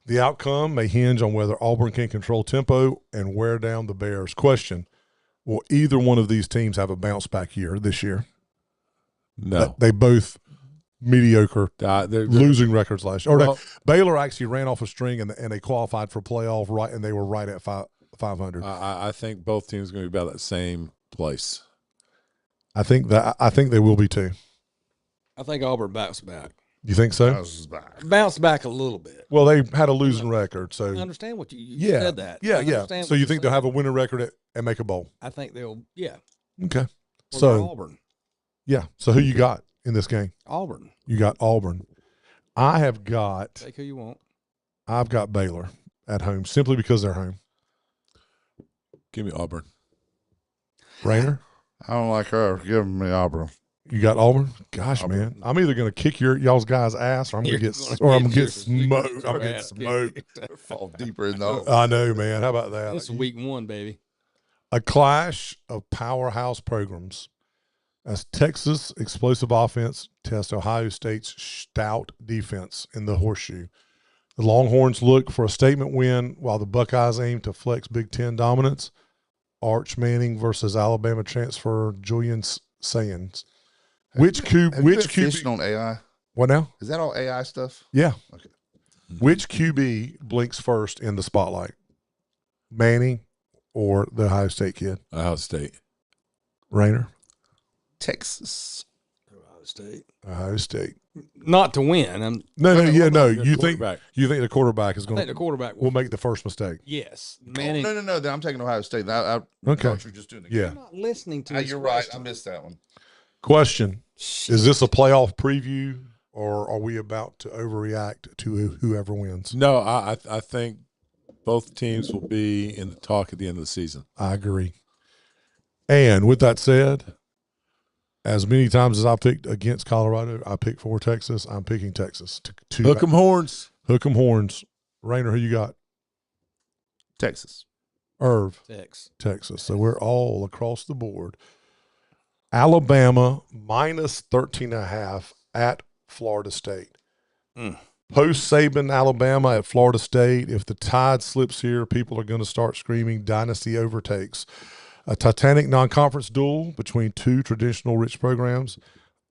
[SPEAKER 1] The outcome may hinge on whether Auburn can control tempo and wear down the Bears. Question: will either one of these teams have a bounce-back year this year?
[SPEAKER 2] No.
[SPEAKER 1] They both mediocre,
[SPEAKER 2] They're
[SPEAKER 1] losing records last year.
[SPEAKER 2] Well,
[SPEAKER 1] Baylor actually ran off a string and they qualified for playoff, right, and they were right at 500.
[SPEAKER 2] I think both teams are going to be about that same place.
[SPEAKER 1] I think they will be too.
[SPEAKER 3] I think Auburn bounced back.
[SPEAKER 1] You think so?
[SPEAKER 3] Bounce back a little bit.
[SPEAKER 1] Well, they had a losing record, so
[SPEAKER 3] I understand what you
[SPEAKER 1] yeah,
[SPEAKER 3] said that.
[SPEAKER 1] yeah. So you think they'll have a winning record and make a bowl?
[SPEAKER 3] I think they'll. Yeah.
[SPEAKER 1] Okay.
[SPEAKER 3] Or
[SPEAKER 1] So
[SPEAKER 3] Auburn.
[SPEAKER 1] yeah. So who you got in this game?
[SPEAKER 3] Auburn.
[SPEAKER 1] You got Auburn. I've got
[SPEAKER 3] Take who you want.
[SPEAKER 1] Baylor at home simply because they're home.
[SPEAKER 2] Give me Auburn.
[SPEAKER 1] Rainer,
[SPEAKER 4] I don't like her. Give me Auburn.
[SPEAKER 1] you got Auburn. Gosh,
[SPEAKER 3] Auburn.
[SPEAKER 1] man, I'm either gonna kick y'all's guys' ass, or I'm gonna get smoked. I'm getting smoked.
[SPEAKER 4] Fall deeper in the
[SPEAKER 1] I know, man. How about that?
[SPEAKER 3] It's week 1, baby.
[SPEAKER 1] A clash of powerhouse programs as Texas' explosive offense tests Ohio State's stout defense in the horseshoe. The Longhorns look for a statement win while the Buckeyes aim to flex Big Ten dominance. Arch Manning versus Alabama transfer Julian Sayans. Which
[SPEAKER 4] QB on AI?
[SPEAKER 1] What now?
[SPEAKER 4] Is that all AI stuff?
[SPEAKER 1] Yeah.
[SPEAKER 4] Okay.
[SPEAKER 1] Which QB blinks first in the spotlight? Manning or the Ohio State kid?
[SPEAKER 2] Ohio State.
[SPEAKER 1] Rainer?
[SPEAKER 4] Texas.
[SPEAKER 3] Ohio State.
[SPEAKER 1] Ohio State.
[SPEAKER 3] Not to win.
[SPEAKER 1] No.
[SPEAKER 2] The
[SPEAKER 1] You think the quarterback is
[SPEAKER 3] I
[SPEAKER 1] going
[SPEAKER 3] think the quarterback
[SPEAKER 1] will make the first mistake?
[SPEAKER 3] Yes.
[SPEAKER 4] Manning. No. Then I'm taking Ohio State. I
[SPEAKER 1] Okay.
[SPEAKER 4] thought you were just doing the
[SPEAKER 1] Yeah.
[SPEAKER 3] I'm not listening to his
[SPEAKER 4] You're right. I
[SPEAKER 3] question.
[SPEAKER 4] missed that one.
[SPEAKER 1] Question: is this a playoff preview, or are we about to overreact to whoever wins?
[SPEAKER 2] No, I think both teams will be in the talk at the end of the season.
[SPEAKER 1] I agree. And with that said, as many times as I picked against Colorado, I picked for Texas. I'm picking Texas.
[SPEAKER 2] Hook 'em horns.
[SPEAKER 1] Hook 'em horns. Rainer, who you got?
[SPEAKER 4] Texas.
[SPEAKER 1] Irv. Texas. So we're all across the board. Alabama minus 13.5 at Florida State. Post Saban Alabama at Florida State. If the tide slips here, people are going to start screaming dynasty overtakes. A titanic non-conference duel between two traditional rich programs.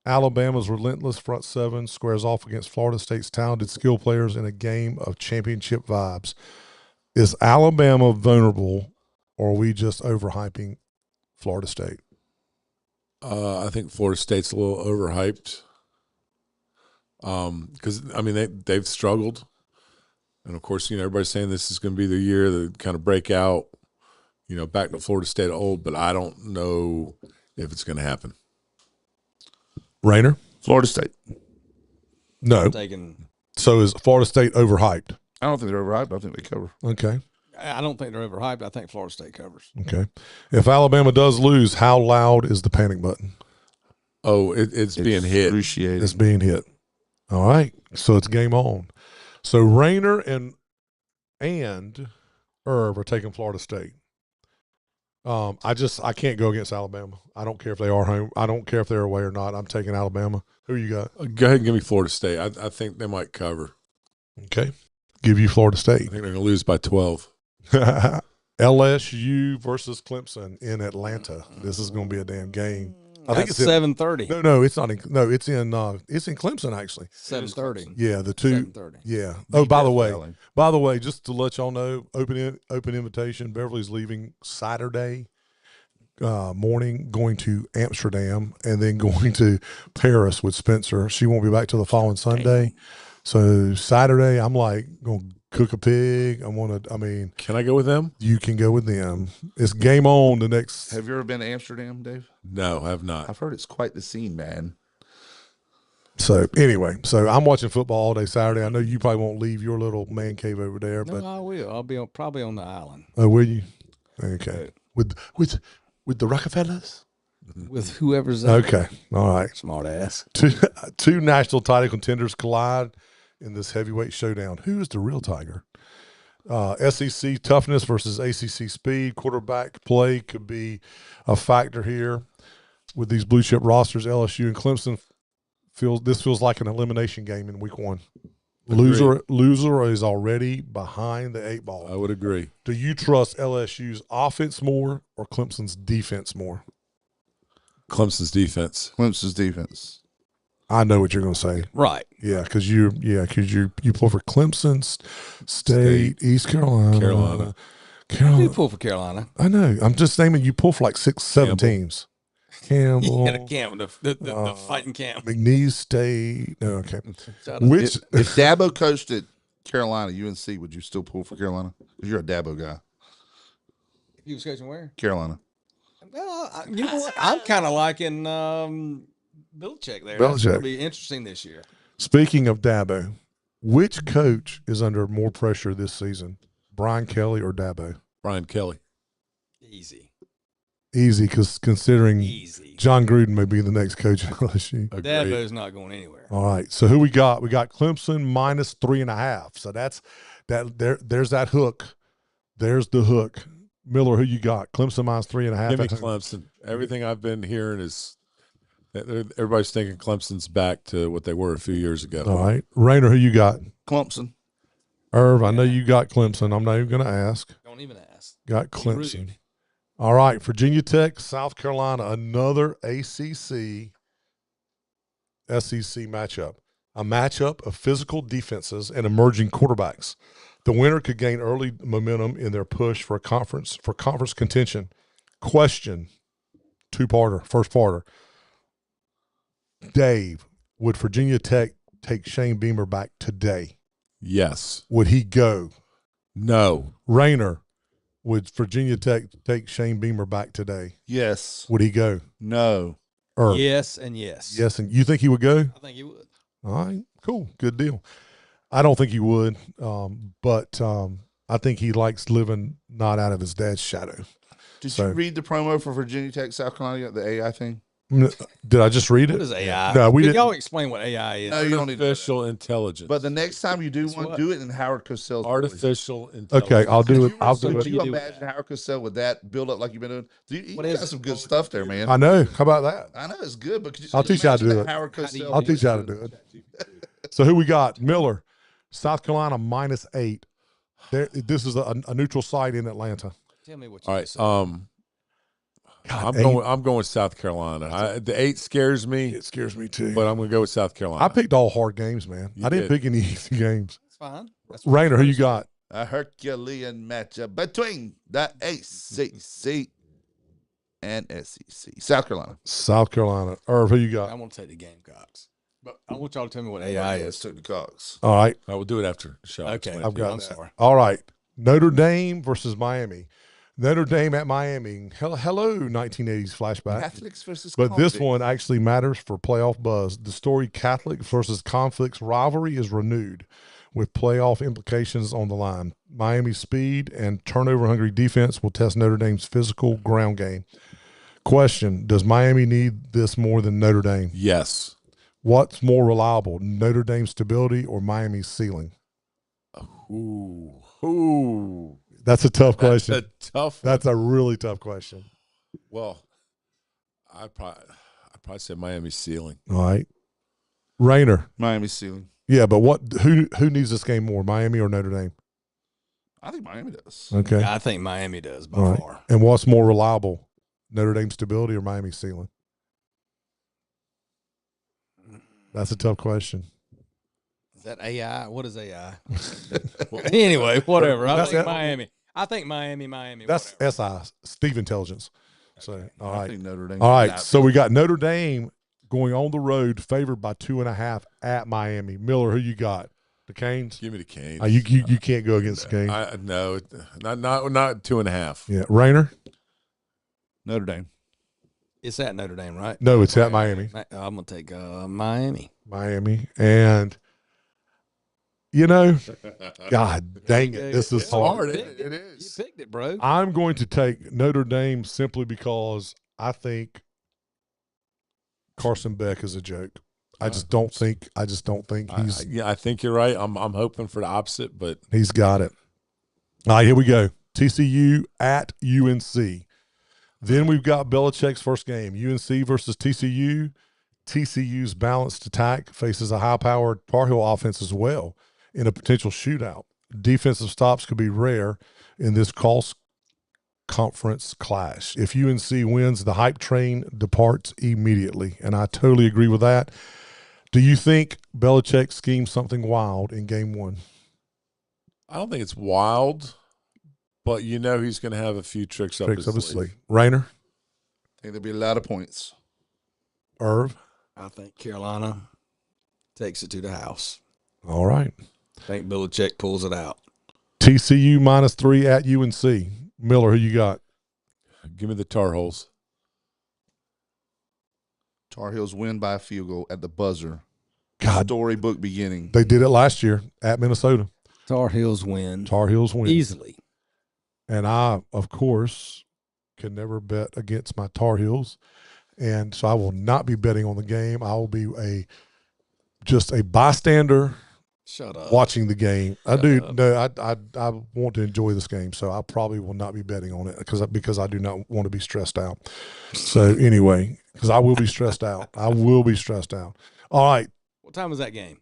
[SPEAKER 1] Alabama's relentless front seven squares off against Florida State's talented skill players in a game of championship vibes. Is Alabama vulnerable, or are we just overhyping Florida State?
[SPEAKER 2] I think Florida State's a little overhyped because they've struggled, and of course everybody's saying this is going to be the year that kind of break out, back to Florida State old, but I don't know if it's going to happen.
[SPEAKER 1] Rainer?
[SPEAKER 4] Florida State.
[SPEAKER 1] No. So is Florida State overhyped?
[SPEAKER 4] I don't think they're overhyped. I think they cover.
[SPEAKER 1] Okay.
[SPEAKER 3] I don't think they're overhyped. I think Florida State covers.
[SPEAKER 1] Okay. If Alabama does lose, how loud is the panic button?
[SPEAKER 2] Oh, it's being hit.
[SPEAKER 4] Appreciated.
[SPEAKER 1] It's being hit. All right. So it's game on. So Rainer and Irv are taking Florida State. I can't go against Alabama. I don't care if they are home. I don't care if they're away or not. I'm taking Alabama. Who you got?
[SPEAKER 2] Go ahead and give me Florida State. I think they might cover.
[SPEAKER 1] Okay. Give you Florida
[SPEAKER 2] I
[SPEAKER 1] State.
[SPEAKER 2] think they're going to lose by 12.
[SPEAKER 1] LSU versus Clemson in Atlanta. This is going to be a damn game. I think it's
[SPEAKER 3] 7:30.
[SPEAKER 1] No, it's not. It's in Clemson actually.
[SPEAKER 3] 7:30.
[SPEAKER 1] Yeah, the two.
[SPEAKER 3] 7:30.
[SPEAKER 1] Yeah. Oh, by the way, just to let y'all know, open invitation. Beverly's leaving Saturday morning, going to Amsterdam, and then going to Paris with Spencer. She won't be back till the following Sunday. So Saturday, I'm like going to cook a pig.
[SPEAKER 2] Can I go with them?
[SPEAKER 1] You can go with them. It's game on the next.
[SPEAKER 4] Have you ever been to Amsterdam, Dave?
[SPEAKER 2] No, I have not.
[SPEAKER 4] I've heard it's quite the scene, man.
[SPEAKER 1] So anyway, I'm watching football all day Saturday. I know you probably won't leave your little man cave over there, but
[SPEAKER 3] I will. I'll be probably on the island.
[SPEAKER 1] Oh, will you? Okay. With the Rockefellers?
[SPEAKER 3] With whoever's there.
[SPEAKER 1] Okay. All right.
[SPEAKER 3] Smart ass.
[SPEAKER 1] Two national title contenders collide in this heavyweight showdown. Who is the real Tiger? SEC toughness versus ACC speed. Quarterback play could be a factor here with these blue chip rosters. LSU and Clemson feels like an elimination game in week 1. Loser is already behind the 8 ball.
[SPEAKER 2] I would agree.
[SPEAKER 1] Do you trust LSU's offense more or Clemson's defense more?
[SPEAKER 2] Clemson's defense.
[SPEAKER 4] Clemson's defense.
[SPEAKER 1] I know what you're going to say.
[SPEAKER 3] Right.
[SPEAKER 1] Yeah, because you pull for Clemson, State, East Carolina.
[SPEAKER 3] You pull for Carolina.
[SPEAKER 1] I know. I'm just naming you pull for like 6, 7
[SPEAKER 2] Campbell.
[SPEAKER 1] teams. Campbell.
[SPEAKER 3] The fighting camp.
[SPEAKER 1] McNeese State. No, okay.
[SPEAKER 4] Which if Dabo coached at Carolina, UNC, would you still pull for Carolina? Because you're a Dabo guy.
[SPEAKER 3] He was coaching where?
[SPEAKER 4] Carolina.
[SPEAKER 3] Well, you know what? I'm kind of liking Belichick there.
[SPEAKER 1] Belichick.
[SPEAKER 3] That's going to be interesting this year.
[SPEAKER 1] Speaking of Dabo, which coach is under more pressure this season? Brian Kelly or Dabo?
[SPEAKER 2] Brian Kelly.
[SPEAKER 3] Easy.
[SPEAKER 1] Easy, because considering
[SPEAKER 3] Easy.
[SPEAKER 1] John Gruden may be the next coach at LSU.
[SPEAKER 2] Agreed.
[SPEAKER 3] Dabo's not going anywhere.
[SPEAKER 1] All right. So who we got? We got Clemson minus 3.5. So that's that. There's that hook. There's the hook. Miller, who you got? Clemson minus 3.5.
[SPEAKER 2] Give me Clemson. Everything I've been hearing is everybody's thinking Clemson's back to what they were a few years ago.
[SPEAKER 1] All right. Rayner, who you got?
[SPEAKER 4] Clemson.
[SPEAKER 1] Irv, I know you got Clemson. I'm not even going to ask.
[SPEAKER 3] Don't even ask.
[SPEAKER 1] Got
[SPEAKER 3] Be
[SPEAKER 1] Clemson.
[SPEAKER 3] rude.
[SPEAKER 1] All right. Virginia Tech, South Carolina, another ACC SEC matchup. A matchup of physical defenses and emerging quarterbacks. The winner could gain early momentum in their push for conference contention. Question, 2-parter, first parter. Dave, would Virginia Tech take Shane Beamer back today?
[SPEAKER 2] Yes.
[SPEAKER 1] Would he go?
[SPEAKER 2] No.
[SPEAKER 1] Rayner, would Virginia Tech take Shane Beamer back today?
[SPEAKER 4] Yes.
[SPEAKER 1] Would he go?
[SPEAKER 4] No.
[SPEAKER 1] Irv?
[SPEAKER 3] Yes and yes.
[SPEAKER 1] Yes, and you think he would go?
[SPEAKER 3] I think he would.
[SPEAKER 1] All right, cool, good deal. I don't think he would, but I think he likes living not out of his dad's shadow.
[SPEAKER 4] Did you read the promo for Virginia Tech, South Carolina, the AI thing?
[SPEAKER 1] Did I just read it?
[SPEAKER 3] What is AI?
[SPEAKER 1] No, we
[SPEAKER 3] Can
[SPEAKER 1] didn't.
[SPEAKER 3] y'all explain what AI is?
[SPEAKER 4] No, you don't need to do that.
[SPEAKER 2] Artificial intelligence.
[SPEAKER 4] But the next time you do one,
[SPEAKER 3] what?
[SPEAKER 4] do it in Howard Cosell's voice.
[SPEAKER 2] Artificial intelligence.
[SPEAKER 1] Okay, I'll do it. I'll
[SPEAKER 4] So
[SPEAKER 1] do
[SPEAKER 4] could
[SPEAKER 1] it.
[SPEAKER 4] you imagine Howard Cosell with that build up like you've been doing? You
[SPEAKER 3] What
[SPEAKER 4] got
[SPEAKER 3] is it?
[SPEAKER 4] some good stuff there, man.
[SPEAKER 1] I know. How about that?
[SPEAKER 4] I know it's good, but could you
[SPEAKER 1] I'll teach you how to
[SPEAKER 4] imagine
[SPEAKER 1] do
[SPEAKER 4] the
[SPEAKER 1] it.
[SPEAKER 4] Howard
[SPEAKER 3] How do you
[SPEAKER 4] Cosell
[SPEAKER 1] I'll
[SPEAKER 3] do
[SPEAKER 1] teach you how to do it. So who we got? Miller, South Carolina minus 8. This is a neutral site in Atlanta.
[SPEAKER 3] Tell me what you
[SPEAKER 2] All right.
[SPEAKER 3] say.
[SPEAKER 1] God,
[SPEAKER 2] I'm going with South Carolina. The 8 scares me,
[SPEAKER 1] It scares me too.
[SPEAKER 2] but I'm going to go with South Carolina.
[SPEAKER 1] I picked all hard games, man.
[SPEAKER 2] You
[SPEAKER 1] I didn't
[SPEAKER 2] did.
[SPEAKER 1] pick any easy games.
[SPEAKER 3] That's fine. That's
[SPEAKER 1] Rayner, who you got?
[SPEAKER 4] A Herculean matchup between the ACC and SEC. South Carolina.
[SPEAKER 1] South Carolina. Irv, who you
[SPEAKER 3] I'm
[SPEAKER 1] got?
[SPEAKER 3] going to take the Gamecocks. But I want y'all to tell me what AI
[SPEAKER 4] Let's
[SPEAKER 3] is.
[SPEAKER 4] take the Cox.
[SPEAKER 1] All right.
[SPEAKER 2] I will do it after the show.
[SPEAKER 3] Okay.
[SPEAKER 2] Explain it
[SPEAKER 1] I've
[SPEAKER 2] to you.
[SPEAKER 1] got
[SPEAKER 3] I'm
[SPEAKER 1] that.
[SPEAKER 3] sorry.
[SPEAKER 1] All right. Notre Dame versus Miami. Notre Dame at Miami. Hello, 1980s flashback.
[SPEAKER 4] Catholics versus
[SPEAKER 1] But this
[SPEAKER 4] convicts.
[SPEAKER 1] one actually matters for playoff buzz. The story Catholic versus conflicts rivalry is renewed with playoff implications on the line. Miami's speed and turnover-hungry defense will test Notre Dame's physical ground game. Question, does Miami need this more than Notre Dame?
[SPEAKER 2] Yes.
[SPEAKER 1] What's more reliable, Notre Dame's stability or Miami's ceiling?
[SPEAKER 2] Ooh.
[SPEAKER 1] That's a tough
[SPEAKER 2] That's
[SPEAKER 1] question.
[SPEAKER 2] a tough one.
[SPEAKER 1] That's a really tough question.
[SPEAKER 2] Well, I'd probably say Miami's ceiling.
[SPEAKER 1] All right. Rayner.
[SPEAKER 4] Miami ceiling.
[SPEAKER 1] Yeah, but who needs this game more, Miami or Notre Dame?
[SPEAKER 4] I think Miami does.
[SPEAKER 1] Okay.
[SPEAKER 3] I think Miami does by
[SPEAKER 1] All right.
[SPEAKER 3] far.
[SPEAKER 1] And what's more reliable, Notre Dame stability or Miami ceiling? That's a tough question.
[SPEAKER 3] Is that AI? What is AI? Anyway, whatever. I
[SPEAKER 1] That's
[SPEAKER 3] think
[SPEAKER 1] it.
[SPEAKER 3] Miami. I think Miami.
[SPEAKER 1] That's
[SPEAKER 3] whatever.
[SPEAKER 1] SI, Steve Intelligence. So, all
[SPEAKER 4] I
[SPEAKER 1] right.
[SPEAKER 4] think Notre Dame.
[SPEAKER 1] All right. So we got Notre Dame going on the road, favored by 2.5 at Miami. Miller, who you got? The Canes?
[SPEAKER 2] Give me the Canes.
[SPEAKER 1] You can't go against the Canes.
[SPEAKER 2] No, not 2.5.
[SPEAKER 1] Yeah. Rayner?
[SPEAKER 4] Notre Dame.
[SPEAKER 3] It's at Notre Dame, right?
[SPEAKER 1] No, it's at Miami.
[SPEAKER 3] I'm gonna take Miami.
[SPEAKER 1] Miami. And, God dang it. This is
[SPEAKER 2] It's
[SPEAKER 1] hard.
[SPEAKER 2] hard.
[SPEAKER 3] You
[SPEAKER 2] It
[SPEAKER 3] picked
[SPEAKER 2] is.
[SPEAKER 3] You picked it, bro.
[SPEAKER 1] I'm going to take Notre Dame simply because I think Carson Beck is a joke. I just don't think he's.
[SPEAKER 2] I think you're right. I'm hoping for the opposite, but
[SPEAKER 1] he's got it. All right, here we go. TCU at UNC. Then we've got Belichick's first game, UNC versus TCU. TCU's balanced attack faces a high-powered Tar Heel offense as well in a potential shootout. Defensive stops could be rare in this cross-conference clash. If UNC wins, the hype train departs immediately, and I totally agree with that. Do you think Belichick schemes something wild in game one?
[SPEAKER 2] I don't think it's wild, but he's going to have a few tricks up his sleeve.
[SPEAKER 1] Rainer?
[SPEAKER 4] I think there'll be a lot of points.
[SPEAKER 1] Irv?
[SPEAKER 3] I think Carolina takes it to the house.
[SPEAKER 1] All right.
[SPEAKER 3] I think Belichick pulls it out.
[SPEAKER 1] TCU -3 at UNC. Miller, who you got?
[SPEAKER 2] Give me the Tar Heels.
[SPEAKER 4] Tar Heels win by a field goal at the buzzer.
[SPEAKER 1] God.
[SPEAKER 4] Storybook beginning.
[SPEAKER 1] They did it last year at Minnesota.
[SPEAKER 3] Tar Heels win.
[SPEAKER 1] Tar Heels win.
[SPEAKER 3] Easily.
[SPEAKER 1] And I, of course, can never bet against my Tar Heels. And so I will not be betting on the game. I will be just a bystander.
[SPEAKER 3] Shut up.
[SPEAKER 1] Watching the game. I want to enjoy this game, so I probably will not be betting on it because I do not want to be stressed out. So anyway, because I will be stressed out. I will be stressed out. All right.
[SPEAKER 3] What time is that game?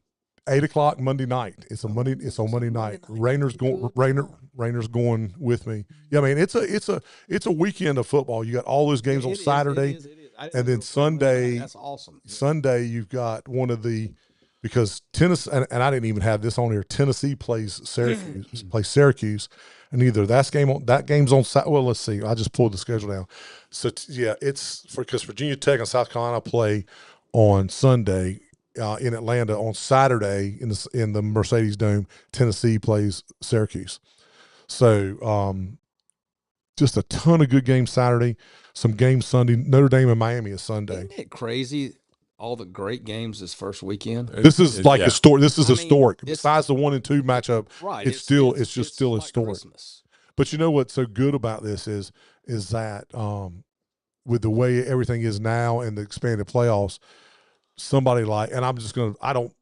[SPEAKER 1] 8:00 Monday night. It's on Monday night. Rainer's going with me. Yeah, I mean it's a weekend of football. You got all those games on Saturday, and then Sunday.
[SPEAKER 3] That's awesome.
[SPEAKER 1] Sunday you've got one of the, because Tennessee, and I didn't even have this on here. Tennessee plays Syracuse, and either that game's on. Well, let's see. I just pulled the schedule down. So it's because Virginia Tech and South Carolina play on Sunday. In Atlanta on Saturday in the Mercedes Dome. Tennessee plays Syracuse. So just a ton of good games Saturday, some games Sunday. Notre Dame and Miami is Sunday.
[SPEAKER 3] Isn't it crazy? All the great games this first weekend.
[SPEAKER 1] This is historic. This is historic. Besides the 1 and 2 matchup,
[SPEAKER 3] right?
[SPEAKER 1] It's still like historic.
[SPEAKER 3] Christmas.
[SPEAKER 1] But you know what's so good about this is that with the way everything is now and the expanded playoffs, somebody like, and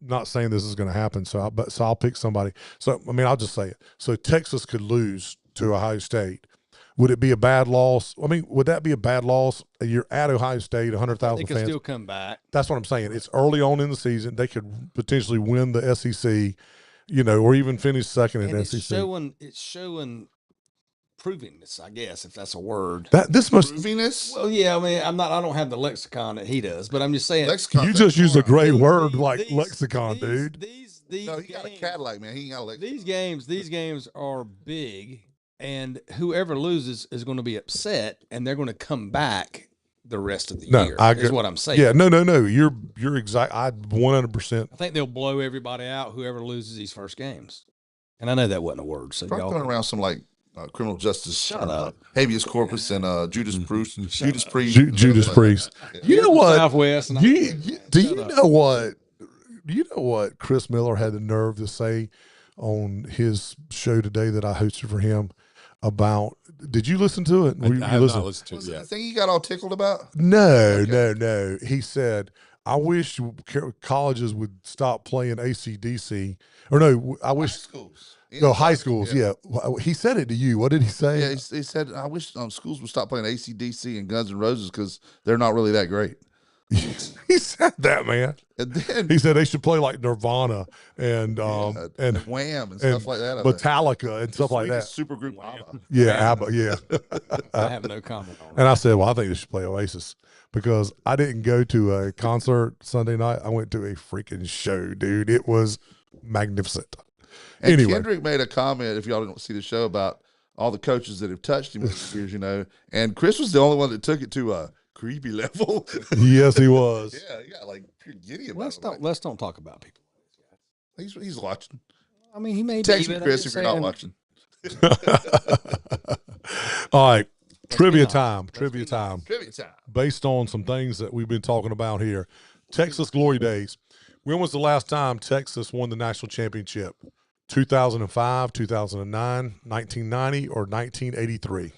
[SPEAKER 1] not saying this is going to happen. So I'll pick somebody. So, I mean, I'll just say it. So Texas could lose to Ohio State. Would it be a bad loss? I mean, would that be a bad loss? You're at Ohio State, 100,000 fans.
[SPEAKER 3] They could still come back.
[SPEAKER 1] That's what I'm saying. It's early on in the season. They could potentially win the SEC, or even finish second in the SEC.
[SPEAKER 3] It's showing provingness, I guess, if that's a word.
[SPEAKER 1] This must
[SPEAKER 4] provingness.
[SPEAKER 3] Well, yeah. I mean, I don't have the lexicon that he does, but I'm just saying.
[SPEAKER 1] You just use a great word like lexicon, dude.
[SPEAKER 4] No, he got a Cadillac, man. He ain't got a lexicon.
[SPEAKER 3] These games are big, and whoever loses is going to be upset, and they're going to come back the rest of the year. Is what I'm saying.
[SPEAKER 1] Yeah, no. You're exact. I 100%.
[SPEAKER 3] I think they'll blow everybody out. Whoever loses these first games, and I know that wasn't a word. So
[SPEAKER 4] y'all throwing around some criminal justice.
[SPEAKER 3] Shut up.
[SPEAKER 4] Habeas corpus and Judas Priest. Judas Priest.
[SPEAKER 1] Judas Priest. You know what?
[SPEAKER 3] Southwest.
[SPEAKER 1] Do you know what? Do you know what Chris Miller had the nerve to say on his show today that I hosted for him about? Did you listen to it?
[SPEAKER 2] I have not listened to it yet.
[SPEAKER 4] The thing you got all tickled about?
[SPEAKER 1] No. He said, I wish colleges would stop playing AC/DC. Or no, I wish
[SPEAKER 4] schools.
[SPEAKER 1] No, high schools, yeah. He said it to you. What did he say?
[SPEAKER 4] Yeah, he said, I wish schools would stop playing AC/DC and Guns N' Roses because they're not really that great.
[SPEAKER 1] He said that, man.
[SPEAKER 4] And then
[SPEAKER 1] he said they should play like Nirvana and
[SPEAKER 4] Wham and stuff like that.
[SPEAKER 1] Metallica and stuff like that.
[SPEAKER 4] Supergroup ABBA.
[SPEAKER 1] Yeah, ABBA, yeah.
[SPEAKER 3] I have no comment on that.
[SPEAKER 1] And I said, well, I think they should play Oasis because I didn't go to a concert Sunday night. I went to a freaking show, dude. It was magnificent.
[SPEAKER 4] And
[SPEAKER 1] anyway.
[SPEAKER 4] Kendrick made a comment, if y'all didn't see the show, about all the coaches that have touched him over the years, And Chris was the only one that took it to a creepy level.
[SPEAKER 1] Yes, he was.
[SPEAKER 4] Yeah, he got pure giddy about it.
[SPEAKER 3] Let's don't talk about people.
[SPEAKER 4] He's watching.
[SPEAKER 3] I mean, he may
[SPEAKER 4] text
[SPEAKER 3] be,
[SPEAKER 4] me, Chris, if you're not watching.
[SPEAKER 1] All right. Trivia
[SPEAKER 4] time.
[SPEAKER 1] Based on some things that we've been talking about here. Texas Glory Days. When was the last time Texas won the national championship? 2005, 2009, 1990, or 1983?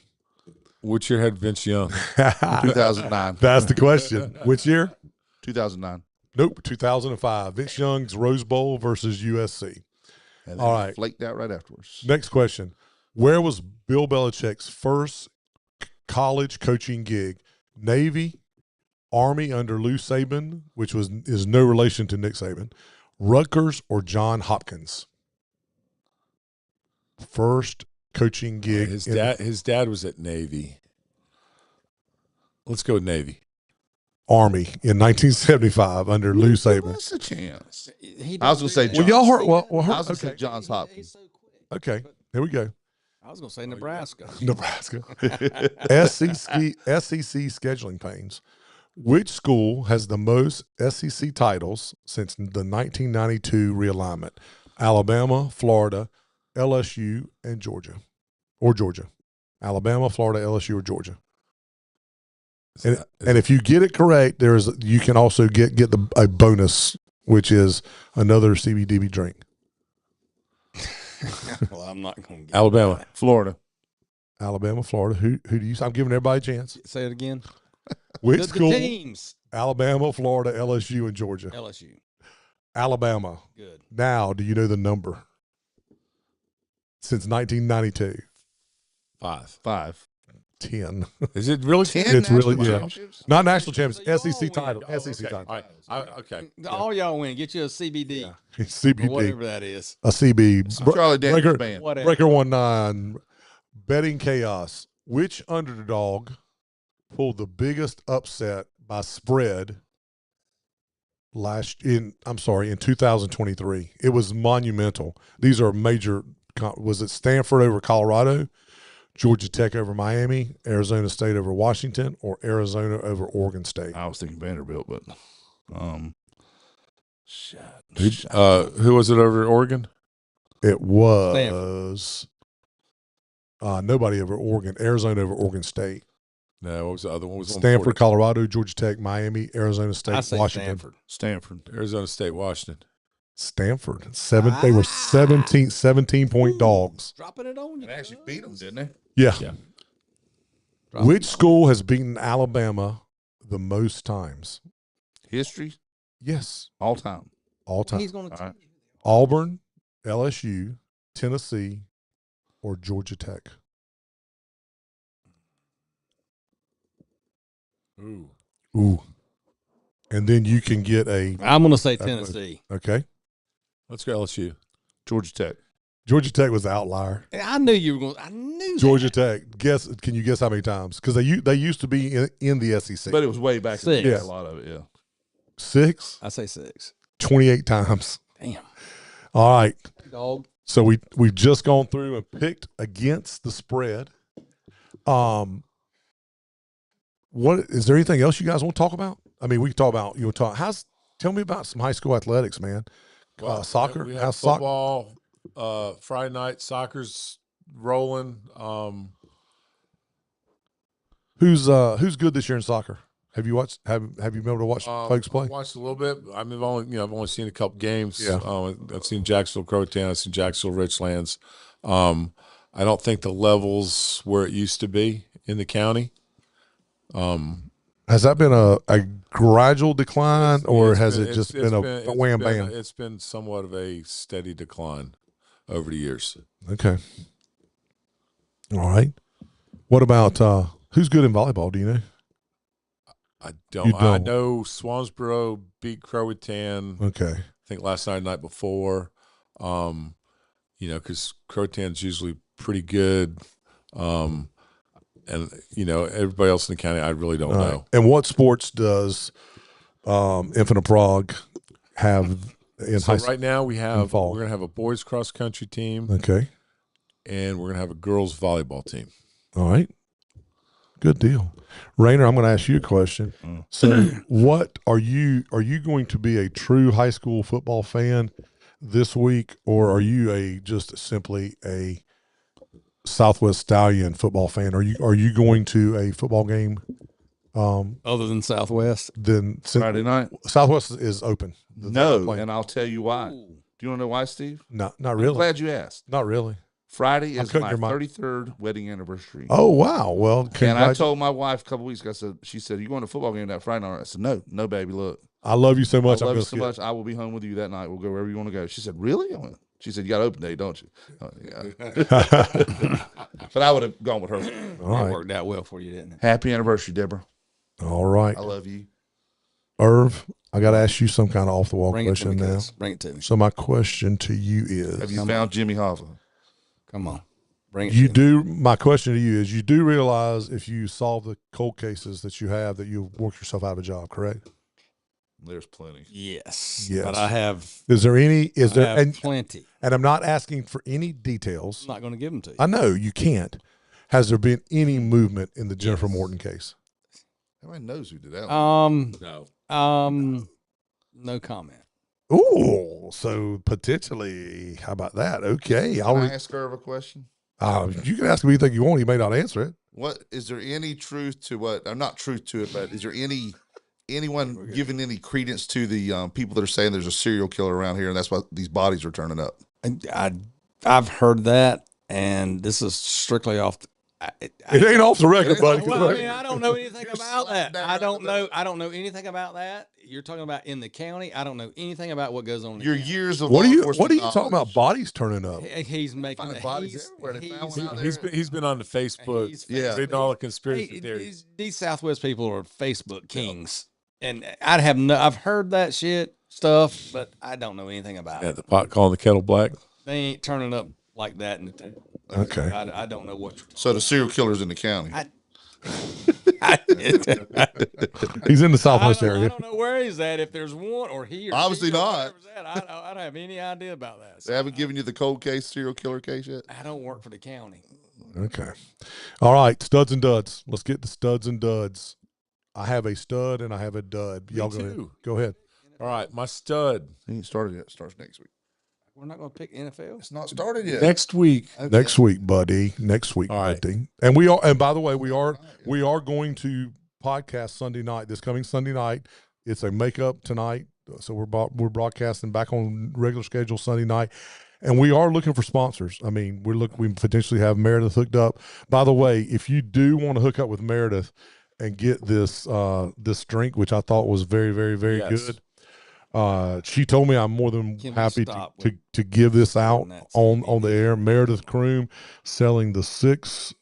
[SPEAKER 2] Which year had Vince Young?
[SPEAKER 4] 2009.
[SPEAKER 1] That's the question. Which year?
[SPEAKER 4] 2009.
[SPEAKER 1] Nope, 2005. Vince Young's Rose Bowl versus USC.
[SPEAKER 4] And
[SPEAKER 1] All
[SPEAKER 4] then
[SPEAKER 1] right.
[SPEAKER 4] flaked out right afterwards.
[SPEAKER 1] Next question. Where was Bill Belichick's first college coaching gig? Navy, Army under Lou Saban, which is no relation to Nick Saban, Rutgers, or John Hopkins? First coaching gig.
[SPEAKER 2] His dad was at Navy. Let's go with Navy.
[SPEAKER 1] Army in 1975 under Lou Saban.
[SPEAKER 4] That's a chance.
[SPEAKER 3] I
[SPEAKER 4] was going to say
[SPEAKER 1] Well,
[SPEAKER 4] John.
[SPEAKER 1] y'all heard.
[SPEAKER 4] I
[SPEAKER 1] Well,
[SPEAKER 4] was going to
[SPEAKER 1] okay.
[SPEAKER 4] say Johns Hopkins.
[SPEAKER 1] Okay, here we go.
[SPEAKER 3] I was going to say Nebraska.
[SPEAKER 1] Nebraska. SEC scheduling pains. Which school has the most SEC titles since the 1992 realignment? Alabama, Florida, LSU, and Georgia. Or Georgia. Alabama, Florida, LSU, or Georgia. And if you get it correct, you can also get a bonus, which is another CBDB drink.
[SPEAKER 3] Well, I'm not going to get
[SPEAKER 2] Alabama.
[SPEAKER 3] that.
[SPEAKER 4] Florida.
[SPEAKER 1] Alabama, Florida. Who do you? I'm giving everybody a chance.
[SPEAKER 3] Say it again.
[SPEAKER 1] Which
[SPEAKER 3] The
[SPEAKER 1] school?
[SPEAKER 3] teams.
[SPEAKER 1] Alabama, Florida, LSU, and Georgia.
[SPEAKER 3] LSU.
[SPEAKER 1] Alabama.
[SPEAKER 3] Good.
[SPEAKER 1] Now, do you know the number? Since 1992.
[SPEAKER 4] 5.
[SPEAKER 1] 10.
[SPEAKER 2] Is it really
[SPEAKER 4] 10
[SPEAKER 1] It's really-
[SPEAKER 4] national
[SPEAKER 1] yeah.
[SPEAKER 4] championships?
[SPEAKER 1] Not national champions,
[SPEAKER 3] So y'all
[SPEAKER 1] SEC
[SPEAKER 3] win.
[SPEAKER 1] title.
[SPEAKER 3] Oh,
[SPEAKER 1] SEC
[SPEAKER 2] Okay.
[SPEAKER 1] title.
[SPEAKER 2] All right. Okay.
[SPEAKER 3] All y'all win. Get you a CBD or
[SPEAKER 1] CBD.
[SPEAKER 3] whatever that is.
[SPEAKER 1] A CB.
[SPEAKER 4] Charlie Daniels
[SPEAKER 1] Breaker,
[SPEAKER 4] band.
[SPEAKER 3] Whatever.
[SPEAKER 1] Breaker 19. Betting chaos. Which underdog pulled the biggest upset by spread in 2023? It was monumental. These are major. Was it Stanford over Colorado, Georgia Tech over Miami, Arizona State over Washington, or Arizona over Oregon State?
[SPEAKER 4] I was thinking Vanderbilt, but shit.
[SPEAKER 2] Who was it over Oregon?
[SPEAKER 1] It was nobody over Oregon. Arizona over Oregon State.
[SPEAKER 2] No, what was the other one? What was
[SPEAKER 1] Stanford, Colorado, Georgia Tech, Miami, Arizona
[SPEAKER 3] I
[SPEAKER 1] State,
[SPEAKER 3] say
[SPEAKER 1] Washington.
[SPEAKER 3] Stanford.
[SPEAKER 2] Arizona State, Washington.
[SPEAKER 1] Stanford. They were 17-point dogs.
[SPEAKER 3] Dropping it on you.
[SPEAKER 4] They actually beat them, didn't they?
[SPEAKER 1] Yeah.
[SPEAKER 2] Yeah.
[SPEAKER 1] Which school has beaten Alabama the most times?
[SPEAKER 4] History,
[SPEAKER 1] Yes.
[SPEAKER 4] all time.
[SPEAKER 1] All time.
[SPEAKER 3] He's going to
[SPEAKER 4] All right.
[SPEAKER 1] Auburn, LSU, Tennessee, or Georgia Tech? Ooh. And then you can get
[SPEAKER 3] I'm going to say Tennessee.
[SPEAKER 1] okay.
[SPEAKER 2] Let's go LSU.
[SPEAKER 4] Georgia Tech.
[SPEAKER 1] Georgia Tech was the outlier.
[SPEAKER 3] I knew you were going. I knew
[SPEAKER 1] Georgia
[SPEAKER 3] that.
[SPEAKER 1] Tech. Can you guess how many times? Because they used to be in the SEC.
[SPEAKER 4] But it was way back.
[SPEAKER 3] 6.
[SPEAKER 4] Yeah, a lot of it, yeah.
[SPEAKER 1] 6,
[SPEAKER 3] I say 6.
[SPEAKER 1] 28 times.
[SPEAKER 3] Damn.
[SPEAKER 1] All right.
[SPEAKER 3] Dog.
[SPEAKER 1] So we've just gone through and picked against the spread. What is there anything else you guys want to talk about? I mean, we can talk about tell me about some high school athletics, man. Soccer.
[SPEAKER 2] We have
[SPEAKER 1] How's
[SPEAKER 2] football. Friday night soccer's rolling.
[SPEAKER 1] Who's good this year in soccer? Have you watched? Have you been able to watch folks play?
[SPEAKER 2] I watched a little bit. I mean, I've only seen a couple games.
[SPEAKER 1] Yeah.
[SPEAKER 2] I've seen Jacksonville Croatan. I've seen Jacksonville Richlands. I don't think the levels where it used to be in the county.
[SPEAKER 1] Has that been a gradual decline, or has it just been a wham bam?
[SPEAKER 2] It's been somewhat of a steady decline over the years.
[SPEAKER 1] Okay. All right. What about who's good in volleyball? Do you know?
[SPEAKER 2] I
[SPEAKER 1] You
[SPEAKER 2] don't. I
[SPEAKER 1] don't.
[SPEAKER 2] know Swansboro beat Croatan.
[SPEAKER 1] Okay.
[SPEAKER 2] I think last night before. Because Crotan's usually pretty good. And everybody else in the county, I really don't
[SPEAKER 1] All right.
[SPEAKER 2] know.
[SPEAKER 1] And what sports does Infinite Prague have in
[SPEAKER 2] So
[SPEAKER 1] high school?
[SPEAKER 2] right now we're
[SPEAKER 1] fall?
[SPEAKER 2] going to have a boys cross country team,
[SPEAKER 1] Okay.
[SPEAKER 2] and we're going to have a girls volleyball team.
[SPEAKER 1] All right. Good deal. Rainer, I'm going to ask you a question. So what are you going to be a true high school football fan this week, or are you just simply a Southwest Stallion football fan? Are you going to a football game?
[SPEAKER 3] Other than Southwest.
[SPEAKER 1] Then
[SPEAKER 4] Friday night?
[SPEAKER 1] Southwest is open.
[SPEAKER 4] No, and I'll tell you why. Do you want to know why, Steve?
[SPEAKER 1] Not
[SPEAKER 4] I'm
[SPEAKER 1] really.
[SPEAKER 4] glad you asked.
[SPEAKER 1] Not really.
[SPEAKER 4] Friday
[SPEAKER 1] I'm
[SPEAKER 4] is
[SPEAKER 1] cutting
[SPEAKER 4] my
[SPEAKER 1] your mic.
[SPEAKER 4] 33rd wedding anniversary.
[SPEAKER 1] Oh wow! Well,
[SPEAKER 4] And I told my wife a couple weeks ago, she said, "You going to a football game that Friday night?" I said, No, baby, look,
[SPEAKER 1] I love you so much.
[SPEAKER 4] I
[SPEAKER 1] I'm
[SPEAKER 4] love you
[SPEAKER 1] gonna
[SPEAKER 4] so
[SPEAKER 1] skip.
[SPEAKER 4] much. I will be home with you that night. We'll go wherever you want to go. She said, really? She said, you got open day, don't you? Yeah. But I would have gone with her.
[SPEAKER 1] All
[SPEAKER 3] It
[SPEAKER 1] right.
[SPEAKER 3] worked out well for you, didn't it?
[SPEAKER 4] Happy anniversary, Deborah.
[SPEAKER 1] All right.
[SPEAKER 4] I love you.
[SPEAKER 1] Irv, I got to ask you some kind of off the wall
[SPEAKER 3] Bring it to
[SPEAKER 1] question
[SPEAKER 3] me,
[SPEAKER 1] now.
[SPEAKER 3] cuz. Bring it to me.
[SPEAKER 1] So my question to you is:
[SPEAKER 4] Have you found Jimmy Hoffa?
[SPEAKER 3] Come on. Bring it
[SPEAKER 1] You
[SPEAKER 3] to me.
[SPEAKER 1] do. My question to you is: you do realize if you solve the cold cases that you have, that you've worked yourself out of a job, correct?
[SPEAKER 4] There's plenty.
[SPEAKER 3] Yes.
[SPEAKER 1] Yes.
[SPEAKER 3] But I have
[SPEAKER 1] Is there any? Is there?
[SPEAKER 3] have plenty.
[SPEAKER 1] And I'm not asking for any details.
[SPEAKER 3] I'm not going to give them to you.
[SPEAKER 1] I know you can't. Has there been any movement in the Jennifer
[SPEAKER 3] Yes.
[SPEAKER 1] Morton case?
[SPEAKER 4] Everybody knows who did that.
[SPEAKER 3] No. No comment.
[SPEAKER 1] Oh, so potentially, how about that? Okay,
[SPEAKER 4] Can I ask her a question?
[SPEAKER 1] You can ask him anything you want. He may not answer it.
[SPEAKER 4] What is there any truth to what? Or not truth to it, but is there anyone giving any credence to the people that are saying there's a serial killer around here and that's why these bodies are turning up?
[SPEAKER 3] I've heard that, and this is strictly off.
[SPEAKER 1] It ain't off the record, buddy.
[SPEAKER 3] Well, I mean, I don't know anything
[SPEAKER 4] You're
[SPEAKER 3] about
[SPEAKER 4] slapped
[SPEAKER 3] that.
[SPEAKER 4] down
[SPEAKER 3] I
[SPEAKER 4] right
[SPEAKER 3] don't
[SPEAKER 4] there.
[SPEAKER 3] know. I don't know anything about that. You're talking about in the county. I don't know anything about what goes on. In
[SPEAKER 4] Your
[SPEAKER 3] the county.
[SPEAKER 4] years of
[SPEAKER 1] What are
[SPEAKER 4] law
[SPEAKER 1] you
[SPEAKER 4] enforcement
[SPEAKER 1] talking about?
[SPEAKER 4] knowledge.
[SPEAKER 1] Bodies turning up.
[SPEAKER 3] He's making
[SPEAKER 4] Finding bodies everywhere. They found one out there.
[SPEAKER 2] He's been on the Facebook.
[SPEAKER 4] Yeah.
[SPEAKER 2] Reading all the conspiracy theories.
[SPEAKER 3] These Southwest people are Facebook kings, and I've heard that shit stuff, but I don't know anything about
[SPEAKER 2] Yeah,
[SPEAKER 3] it.
[SPEAKER 2] the pot calling the kettle black.
[SPEAKER 3] They ain't turning up like that in the town.
[SPEAKER 1] Okay.
[SPEAKER 3] I don't know what.
[SPEAKER 4] So the serial killer's in the county.
[SPEAKER 3] I
[SPEAKER 1] He's in the Southwest
[SPEAKER 3] I
[SPEAKER 1] area.
[SPEAKER 3] don't know where he's at. If there's one or he or
[SPEAKER 4] Obviously
[SPEAKER 3] she or
[SPEAKER 4] not.
[SPEAKER 3] whatever's at, I don't have any idea about that.
[SPEAKER 4] They haven't given you the cold case serial killer case yet?
[SPEAKER 3] I don't work for the county.
[SPEAKER 1] Okay. All right. Studs and duds. Let's get the studs and duds. I have a stud and I have a dud. Y'all
[SPEAKER 2] too.
[SPEAKER 1] Go ahead.
[SPEAKER 2] All right, my stud.
[SPEAKER 4] He ain't started yet. Starts next week.
[SPEAKER 3] We're not going to pick NFL.
[SPEAKER 4] It's not started yet.
[SPEAKER 2] Next week.
[SPEAKER 3] Okay.
[SPEAKER 1] Next week, buddy. Next week,
[SPEAKER 2] All right.
[SPEAKER 1] buddy. And we are. And by the way, we are going to podcast Sunday night. This coming Sunday night. It's a makeup tonight. So we're broadcasting back on regular schedule Sunday night. And we are looking for sponsors. I mean, we potentially have Meredith hooked up. By the way, if you do want to hook up with Meredith and get this this drink, which I thought was very, very, very
[SPEAKER 2] Yes.
[SPEAKER 1] good. She told me I'm more than
[SPEAKER 3] Can we
[SPEAKER 1] happy
[SPEAKER 3] stop
[SPEAKER 1] to give this out
[SPEAKER 3] that
[SPEAKER 1] on the air. Meredith Kroom selling the 6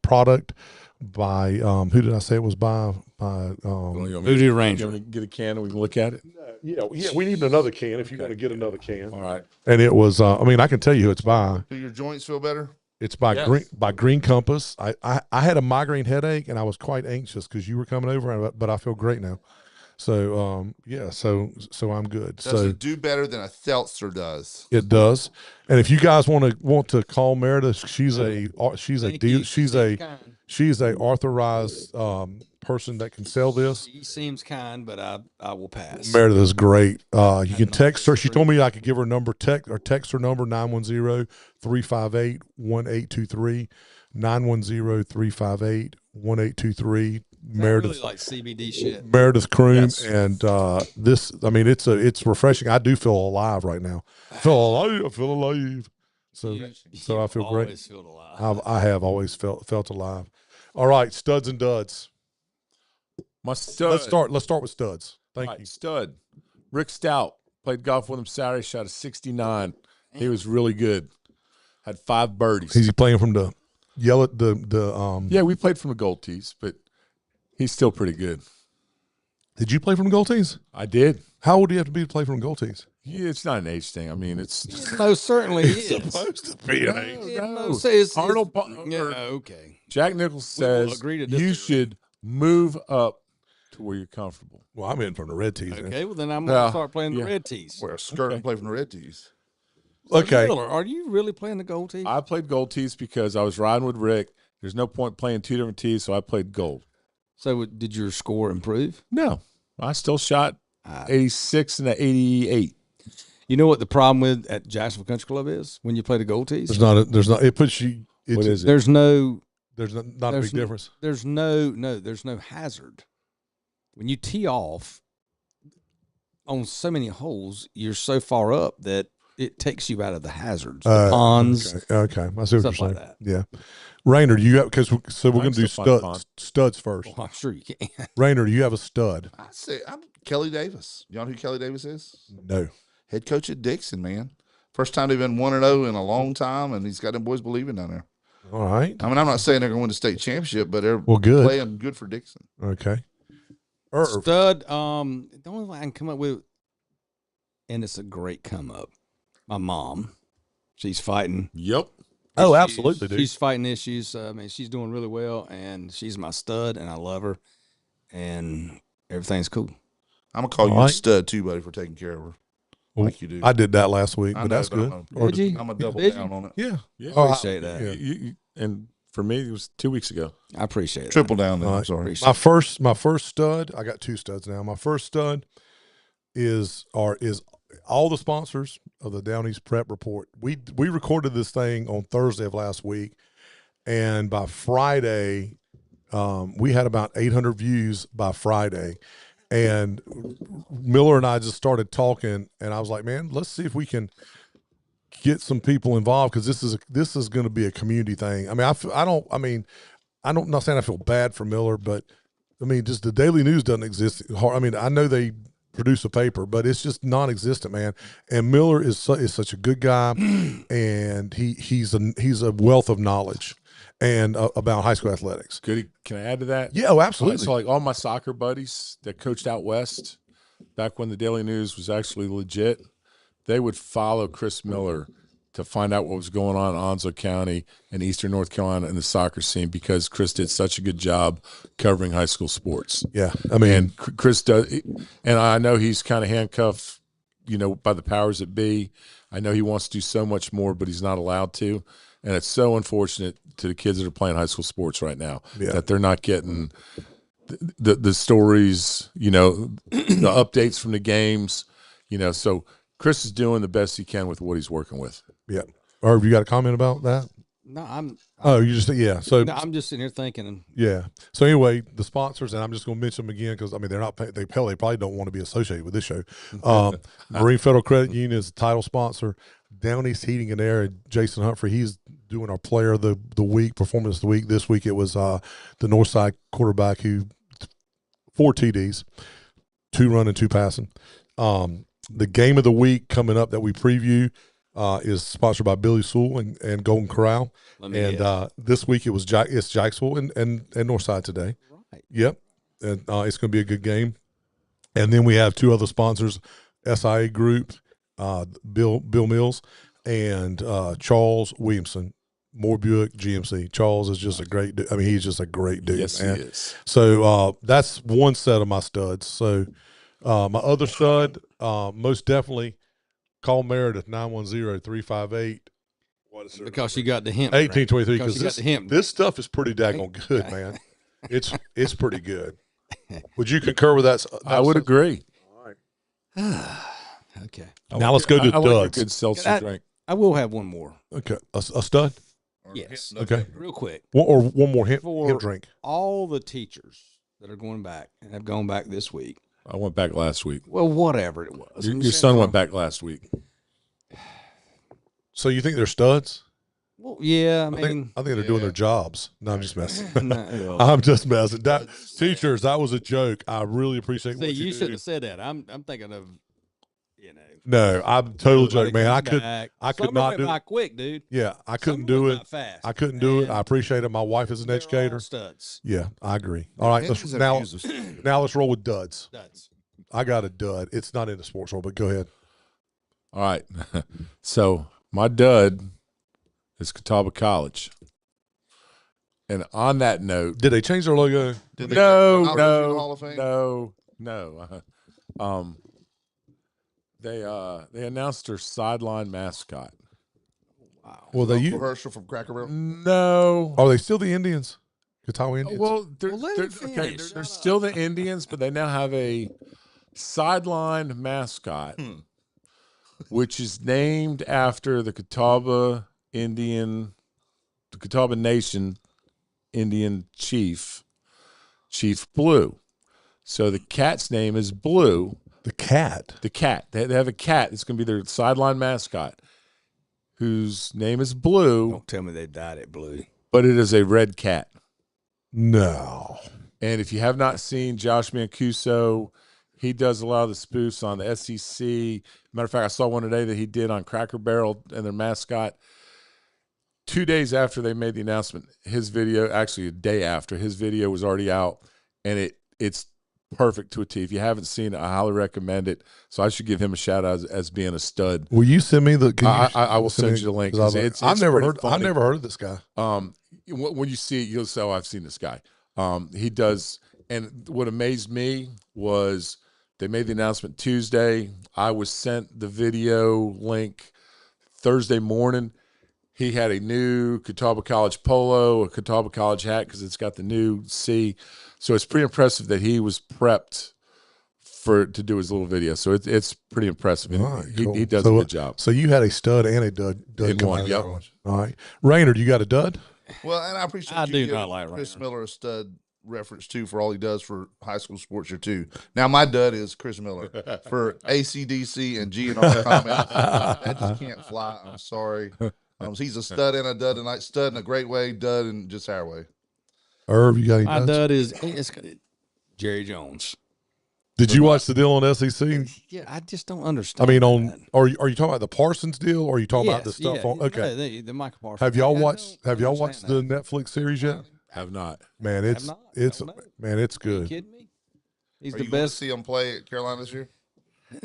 [SPEAKER 1] product by who did I say it was by
[SPEAKER 3] Voodoo Ranger.
[SPEAKER 2] You want to get a can and we can look at it?
[SPEAKER 1] yeah, we need another can if you want to get another can.
[SPEAKER 2] All right.
[SPEAKER 1] And it was I mean I can tell you who it's by.
[SPEAKER 4] Do your joints feel better?
[SPEAKER 1] It's by
[SPEAKER 2] Yes.
[SPEAKER 1] Green Compass. I had a migraine headache and I was quite anxious because you were coming over, but I feel great now. So so I'm good.
[SPEAKER 4] Does
[SPEAKER 1] So
[SPEAKER 4] it do better than a seltzer does?
[SPEAKER 1] it does. And if you guys want to call Meredith, she's a
[SPEAKER 3] Thank you.
[SPEAKER 1] she's a authorized person that can sell this.
[SPEAKER 3] She seems kind, but I will pass.
[SPEAKER 1] Meredith is great. You can text her. She told me I could give her number, text her number 910-358-1823, 910-358-1823.
[SPEAKER 3] I
[SPEAKER 1] Meredith
[SPEAKER 3] really like CBD shit.
[SPEAKER 1] Meredith Kroom,
[SPEAKER 2] Yes.
[SPEAKER 1] and this. I mean, it's refreshing. I do feel alive right now. I feel alive. So
[SPEAKER 3] You
[SPEAKER 1] I feel great.
[SPEAKER 3] always feel alive.
[SPEAKER 1] I have always felt alive. All right, studs and duds.
[SPEAKER 2] My stud.
[SPEAKER 1] Let's start with studs. Thank
[SPEAKER 2] All right,
[SPEAKER 1] you.
[SPEAKER 2] stud. Rick Stout. Played golf with him Saturday. Shot a 69. He was really good. Had 5 birdies.
[SPEAKER 1] Is he playing from the yellow
[SPEAKER 2] Yeah, we played from the gold tees, but he's still pretty good.
[SPEAKER 1] Did you play from gold tees?
[SPEAKER 2] I did.
[SPEAKER 1] How old do you have to be to play from gold tees?
[SPEAKER 2] Yeah, it's not an age thing. I mean, it's
[SPEAKER 3] Most certainly is.
[SPEAKER 1] supposed to be an age.
[SPEAKER 2] Arnold
[SPEAKER 3] Yeah, okay.
[SPEAKER 2] Jack Nicholls
[SPEAKER 3] We will
[SPEAKER 2] says
[SPEAKER 3] agree to
[SPEAKER 2] you
[SPEAKER 3] disagree.
[SPEAKER 2] should move up to where you're comfortable.
[SPEAKER 1] Well, I'm in from the red tees. then.
[SPEAKER 3] Okay, well then I'm gonna
[SPEAKER 2] Yeah.
[SPEAKER 3] start playing the
[SPEAKER 2] Yeah.
[SPEAKER 3] red tees.
[SPEAKER 4] Wear a skirt and play from the red tees.
[SPEAKER 1] Okay.
[SPEAKER 3] Miller, are you really playing the gold tees?
[SPEAKER 2] I played gold tees because I was riding with Rick. There's no point playing 2 different tees, so I played gold.
[SPEAKER 3] So did your score improve?
[SPEAKER 2] No, I still shot 86 and 88.
[SPEAKER 3] You know what the problem with at Jacksonville Country Club is when you play the gold tees?
[SPEAKER 1] There's not. It puts you.
[SPEAKER 2] What is it?
[SPEAKER 3] There's no
[SPEAKER 1] There's not a
[SPEAKER 3] there's
[SPEAKER 1] big difference.
[SPEAKER 3] there's no hazard. When you tee off on so many holes, you're so far up that it takes you out of the hazards, the ponds,
[SPEAKER 1] Okay. I see what you're
[SPEAKER 3] stuff
[SPEAKER 1] saying.
[SPEAKER 3] like that.
[SPEAKER 1] Yeah. Rayner, do you have, because we're going to do
[SPEAKER 2] still find fun.
[SPEAKER 1] studs first.
[SPEAKER 3] Well, I'm sure you can.
[SPEAKER 1] Rayner, do you have a stud?
[SPEAKER 4] I say I'm Kelly Davis. You know who Kelly Davis is?
[SPEAKER 1] No.
[SPEAKER 4] Head coach at Dixon, man. First time they've been 1-0 in a long time, and he's got them boys believing down there.
[SPEAKER 1] All right.
[SPEAKER 4] I mean, I'm not saying they're going to win the state championship, but they're
[SPEAKER 1] good.
[SPEAKER 4] playing good for Dixon.
[SPEAKER 1] Okay. Irv.
[SPEAKER 3] Stud. The only one I can come up with, and it's a great come up. My mom, she's fighting.
[SPEAKER 2] Yep.
[SPEAKER 1] Oh, absolutely, dude.
[SPEAKER 3] She's fighting issues. I mean, she's doing really well, and she's my stud, and I love her, and everything's cool.
[SPEAKER 4] I'm going to call you a stud, too, buddy, for taking care of her. Like you do.
[SPEAKER 1] I did that last week, but that's good.
[SPEAKER 4] I'm
[SPEAKER 3] Did you?
[SPEAKER 4] going to double
[SPEAKER 3] Did
[SPEAKER 4] down
[SPEAKER 3] you?
[SPEAKER 4] on it.
[SPEAKER 1] Yeah.
[SPEAKER 2] Yeah.
[SPEAKER 3] Appreciate that.
[SPEAKER 1] Yeah.
[SPEAKER 2] And for me, it was 2 weeks ago.
[SPEAKER 3] I appreciate it.
[SPEAKER 4] Triple down there.
[SPEAKER 1] All
[SPEAKER 4] I'm
[SPEAKER 1] right.
[SPEAKER 4] sorry.
[SPEAKER 1] My first stud, I got 2 studs now. My first stud is all the sponsors of the Down East Prep Report. We recorded this thing on Thursday of last week, and by Friday, we had about 800 views by Friday. And Miller and I just started talking, and I was like, man, let's see if we can get some people involved, because this is going to be a community thing. I mean, I'm not saying I feel bad for Miller, but I mean, just the Daily News doesn't exist. I mean, I know they produce a paper, but it's just non-existent, man. And Miller is such a good guy, and he's a wealth of knowledge and about high school athletics.
[SPEAKER 2] Can I add to that?
[SPEAKER 1] Yeah, oh, absolutely.
[SPEAKER 2] So, like, all my soccer buddies that coached out west, back when the Daily News was actually legit, they would follow Chris Miller to find out what was going on in Onslow County and Eastern North Carolina in the soccer scene, because Chris did such a good job covering high school sports.
[SPEAKER 1] Yeah, I mean,
[SPEAKER 2] and Chris does, and I know he's kind of handcuffed, by the powers that be. I know he wants to do so much more, but he's not allowed to. And it's so unfortunate to the kids that are playing high school sports right now that they're not getting the stories, the updates from the games, So Chris is doing the best he can with what he's working with.
[SPEAKER 1] Yeah. Irv, you got a comment about that?
[SPEAKER 3] No, I'm
[SPEAKER 1] Oh, you just So
[SPEAKER 3] no, I'm just sitting here thinking.
[SPEAKER 1] Yeah. So anyway, the sponsors, and I'm just going to mention them again because I mean they're not they probably don't want to be associated with this show. Marine Federal Credit Union is the title sponsor. Down East Heating and Air, Jason Humphrey, he's doing our player of the week, performance of the week. This week it was the Northside quarterback who 4 TDs, 2 running, 2 passing. The game of the week coming up that we preview is sponsored by Billy Sewell and Golden Corral. And this week it's Jacksonville and Northside today.
[SPEAKER 3] Right.
[SPEAKER 1] Yep. And it's going to be a good game. And then we have 2 other sponsors, SIA Group, Bill Mills, and Charles Williamson, Moore Buick GMC. Charles is just a great dude. I mean, he's just a great dude.
[SPEAKER 2] Yes,
[SPEAKER 1] man.
[SPEAKER 2] he is.
[SPEAKER 1] So that's one set of my studs. So my other stud, most definitely, call Meredith 910-358.
[SPEAKER 3] Because she got the hint.
[SPEAKER 1] 1823.
[SPEAKER 3] Because she got the hint.
[SPEAKER 1] This stuff is pretty daggone good, man. It's pretty good. Would you concur with that?
[SPEAKER 2] I would agree.
[SPEAKER 3] Okay.
[SPEAKER 1] Now let's go to
[SPEAKER 2] I like a
[SPEAKER 1] duds.
[SPEAKER 2] good seltzer drink.
[SPEAKER 3] I will have one more.
[SPEAKER 1] Okay, a stud.
[SPEAKER 3] Yes.
[SPEAKER 1] Okay,
[SPEAKER 3] Real quick.
[SPEAKER 1] one more hint
[SPEAKER 3] For
[SPEAKER 1] drink.
[SPEAKER 3] all the teachers that are going back and have gone back this week.
[SPEAKER 2] I went back last week.
[SPEAKER 3] Well, whatever it was.
[SPEAKER 2] Your son went back last week.
[SPEAKER 1] So you think they're studs?
[SPEAKER 3] Well, yeah.
[SPEAKER 1] I think they're doing their jobs. No, I'm just messing.
[SPEAKER 3] No,
[SPEAKER 1] I'm just messing. Teachers, that was a joke. I really appreciate
[SPEAKER 3] see,
[SPEAKER 1] what
[SPEAKER 3] you
[SPEAKER 1] do.
[SPEAKER 3] shouldn't have said that. I'm thinking of,
[SPEAKER 1] No, I'm total joke, man. I could
[SPEAKER 3] Some
[SPEAKER 1] not
[SPEAKER 3] went
[SPEAKER 1] do
[SPEAKER 3] by
[SPEAKER 1] it.
[SPEAKER 3] quick, dude.
[SPEAKER 1] Yeah, I couldn't
[SPEAKER 3] Some
[SPEAKER 1] do
[SPEAKER 3] went
[SPEAKER 1] it.
[SPEAKER 3] by fast.
[SPEAKER 1] I couldn't do it.
[SPEAKER 3] And
[SPEAKER 1] I appreciate it. My wife is an
[SPEAKER 3] they're
[SPEAKER 1] educator.
[SPEAKER 3] all studs.
[SPEAKER 1] Yeah, I agree. All right, now let's roll with duds.
[SPEAKER 3] Studs.
[SPEAKER 1] I got a dud. It's not in the sports world, but go ahead.
[SPEAKER 2] All right. So my dud is Catawba College. And on that note,
[SPEAKER 1] Did they change their logo?
[SPEAKER 2] no. They announced their sideline mascot.
[SPEAKER 3] Wow.
[SPEAKER 1] Well,
[SPEAKER 4] Herschel from Cracker Barrel.
[SPEAKER 2] No.
[SPEAKER 1] are they still the Indians? Catawba Indians.
[SPEAKER 2] Well,
[SPEAKER 3] let
[SPEAKER 2] they're
[SPEAKER 3] him finish.
[SPEAKER 2] they're still the Indians, but they now have a sideline mascot, which is named after the Catawba Nation Indian chief, Chief Blue. So the cat's name is Blue.
[SPEAKER 1] The cat.
[SPEAKER 2] The cat. They have a cat. It's going to be their sideline mascot, whose name is Blue.
[SPEAKER 3] Don't tell me they dyed it blue.
[SPEAKER 2] But it is a red cat.
[SPEAKER 1] No.
[SPEAKER 2] And if you have not seen Josh Mancuso, he does a lot of the spoofs on the SEC. Matter of fact, I saw one today that he did on Cracker Barrel and their mascot. 2 days after they made the announcement, his video, actually a day after, his video was already out, and it's perfect to a T. If you haven't seen it, I highly recommend it. So I should give him a shout out as being a stud.
[SPEAKER 1] Will you send me the?
[SPEAKER 2] I will send you the link.
[SPEAKER 1] I've never heard of this guy.
[SPEAKER 2] When you see it, you'll say, "Oh, I've seen this guy." He does, and what amazed me was they made the announcement Tuesday. I was sent the video link Thursday morning. He had a new Catawba College polo, a Catawba College hat because it's got the new C. So it's pretty impressive that he was prepped to do his little video. So it's pretty impressive.
[SPEAKER 1] Right, cool.
[SPEAKER 2] He does a good job.
[SPEAKER 1] So you had a stud and a dud
[SPEAKER 2] In
[SPEAKER 1] come
[SPEAKER 2] one,
[SPEAKER 1] out of
[SPEAKER 2] yep.
[SPEAKER 1] that one. All right. Raynard, you got a dud?
[SPEAKER 4] Well, and I appreciate
[SPEAKER 3] I
[SPEAKER 4] you
[SPEAKER 3] do
[SPEAKER 4] giving
[SPEAKER 3] not like
[SPEAKER 4] Chris
[SPEAKER 3] Rainer.
[SPEAKER 4] Miller a stud reference too for all he does for high school sports here too. Now my dud is Chris Miller for ACDC and GNR comments. That just can't fly. I'm sorry. He's a stud and a dud tonight. Stud in a great way, dud in just our way.
[SPEAKER 1] Irv, you got any
[SPEAKER 3] My
[SPEAKER 1] duds?
[SPEAKER 3] dud is Jerry Jones.
[SPEAKER 1] Did you watch the deal on SEC?
[SPEAKER 3] Yeah, I just don't understand.
[SPEAKER 1] I mean,
[SPEAKER 3] that.
[SPEAKER 1] are you talking about the Parsons deal, or are you talking about the
[SPEAKER 3] Yes,
[SPEAKER 1] stuff
[SPEAKER 3] yeah,
[SPEAKER 1] on? Okay.
[SPEAKER 3] no, the Michael Parsons.
[SPEAKER 1] Have y'all
[SPEAKER 3] I
[SPEAKER 1] watched?
[SPEAKER 3] don't
[SPEAKER 1] Have y'all watched the
[SPEAKER 3] understand
[SPEAKER 1] Netflix series yet?
[SPEAKER 2] Have not.
[SPEAKER 1] Man,
[SPEAKER 3] that.
[SPEAKER 1] it's
[SPEAKER 3] Have not.
[SPEAKER 1] it's
[SPEAKER 3] Don't know.
[SPEAKER 1] man, it's
[SPEAKER 3] Are you
[SPEAKER 1] good.
[SPEAKER 3] kidding me? He's
[SPEAKER 4] Are
[SPEAKER 3] the
[SPEAKER 4] you going to
[SPEAKER 3] best.
[SPEAKER 4] see him play at Carolina this year?
[SPEAKER 3] I've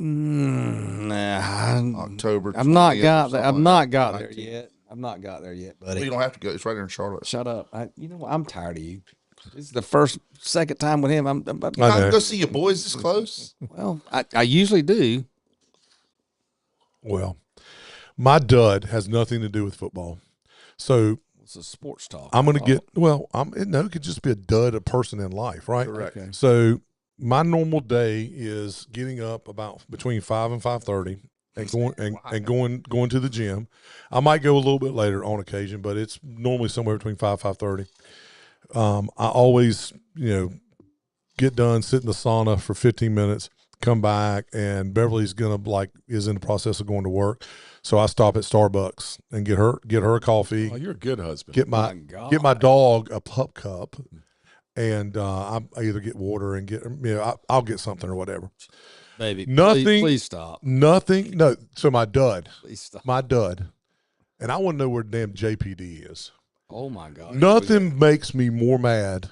[SPEAKER 4] October.
[SPEAKER 3] not
[SPEAKER 4] 20th or
[SPEAKER 3] got
[SPEAKER 4] something
[SPEAKER 3] there. I've
[SPEAKER 4] like
[SPEAKER 3] not
[SPEAKER 4] that.
[SPEAKER 3] got there
[SPEAKER 4] 19th.
[SPEAKER 3] yet. I've not got there yet,
[SPEAKER 4] Well,
[SPEAKER 3] buddy.
[SPEAKER 4] you don't have to go. It's right there in Charlotte.
[SPEAKER 3] Shut up. You know what? I'm tired of you. This is the second time with him. I'm
[SPEAKER 1] I
[SPEAKER 4] Not
[SPEAKER 1] know.
[SPEAKER 4] go see your boys this close.
[SPEAKER 3] well, I usually do.
[SPEAKER 1] Well, my dud has nothing to do with football. So
[SPEAKER 3] It's a sports talk.
[SPEAKER 1] I'm going to get it could just be a dud, a person in life, right?
[SPEAKER 4] Correct.
[SPEAKER 3] Okay.
[SPEAKER 1] So my normal day is getting up about between 5 and 5:30 and going to the gym. I might go a little bit later on occasion, but it's normally somewhere between 5 and 5:30. I always, get done, sit in the sauna for 15 minutes, come back, and Beverly's is in the process of going to work. So I stop at Starbucks and get her a coffee.
[SPEAKER 2] Oh, you're a good husband.
[SPEAKER 1] Get my dog a pup cup, and I either get water and I'll get something or whatever.
[SPEAKER 3] Baby,
[SPEAKER 1] Nothing.
[SPEAKER 3] Please stop.
[SPEAKER 1] Nothing. No. So my dud,
[SPEAKER 3] Please stop.
[SPEAKER 1] and I want to know where damn JPD is.
[SPEAKER 3] Oh my God.
[SPEAKER 1] Nothing makes me more mad.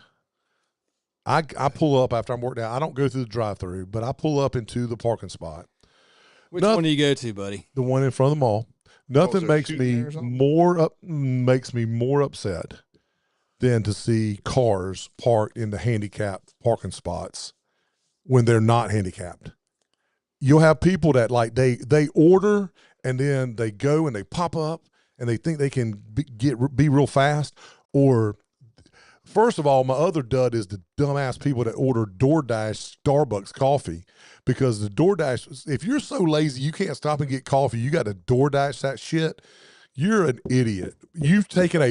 [SPEAKER 1] I pull up after I'm worked out. I don't go through the drive-through, but I pull up into the parking spot.
[SPEAKER 3] Which one do you go to, buddy?
[SPEAKER 1] The one in front of the mall. Nothing
[SPEAKER 4] there
[SPEAKER 1] makes
[SPEAKER 4] shooting
[SPEAKER 1] me
[SPEAKER 4] there or something?
[SPEAKER 1] more upset than to see cars parked in the handicapped parking spots when they're not handicapped. You'll have people that they order and then they go and they pop up and they think they can be real fast. Or first of all, my other dud is the dumbass people that order DoorDash Starbucks coffee, because the DoorDash, if you're so lazy you can't stop and get coffee, you got to DoorDash that shit. You're an idiot. You've taken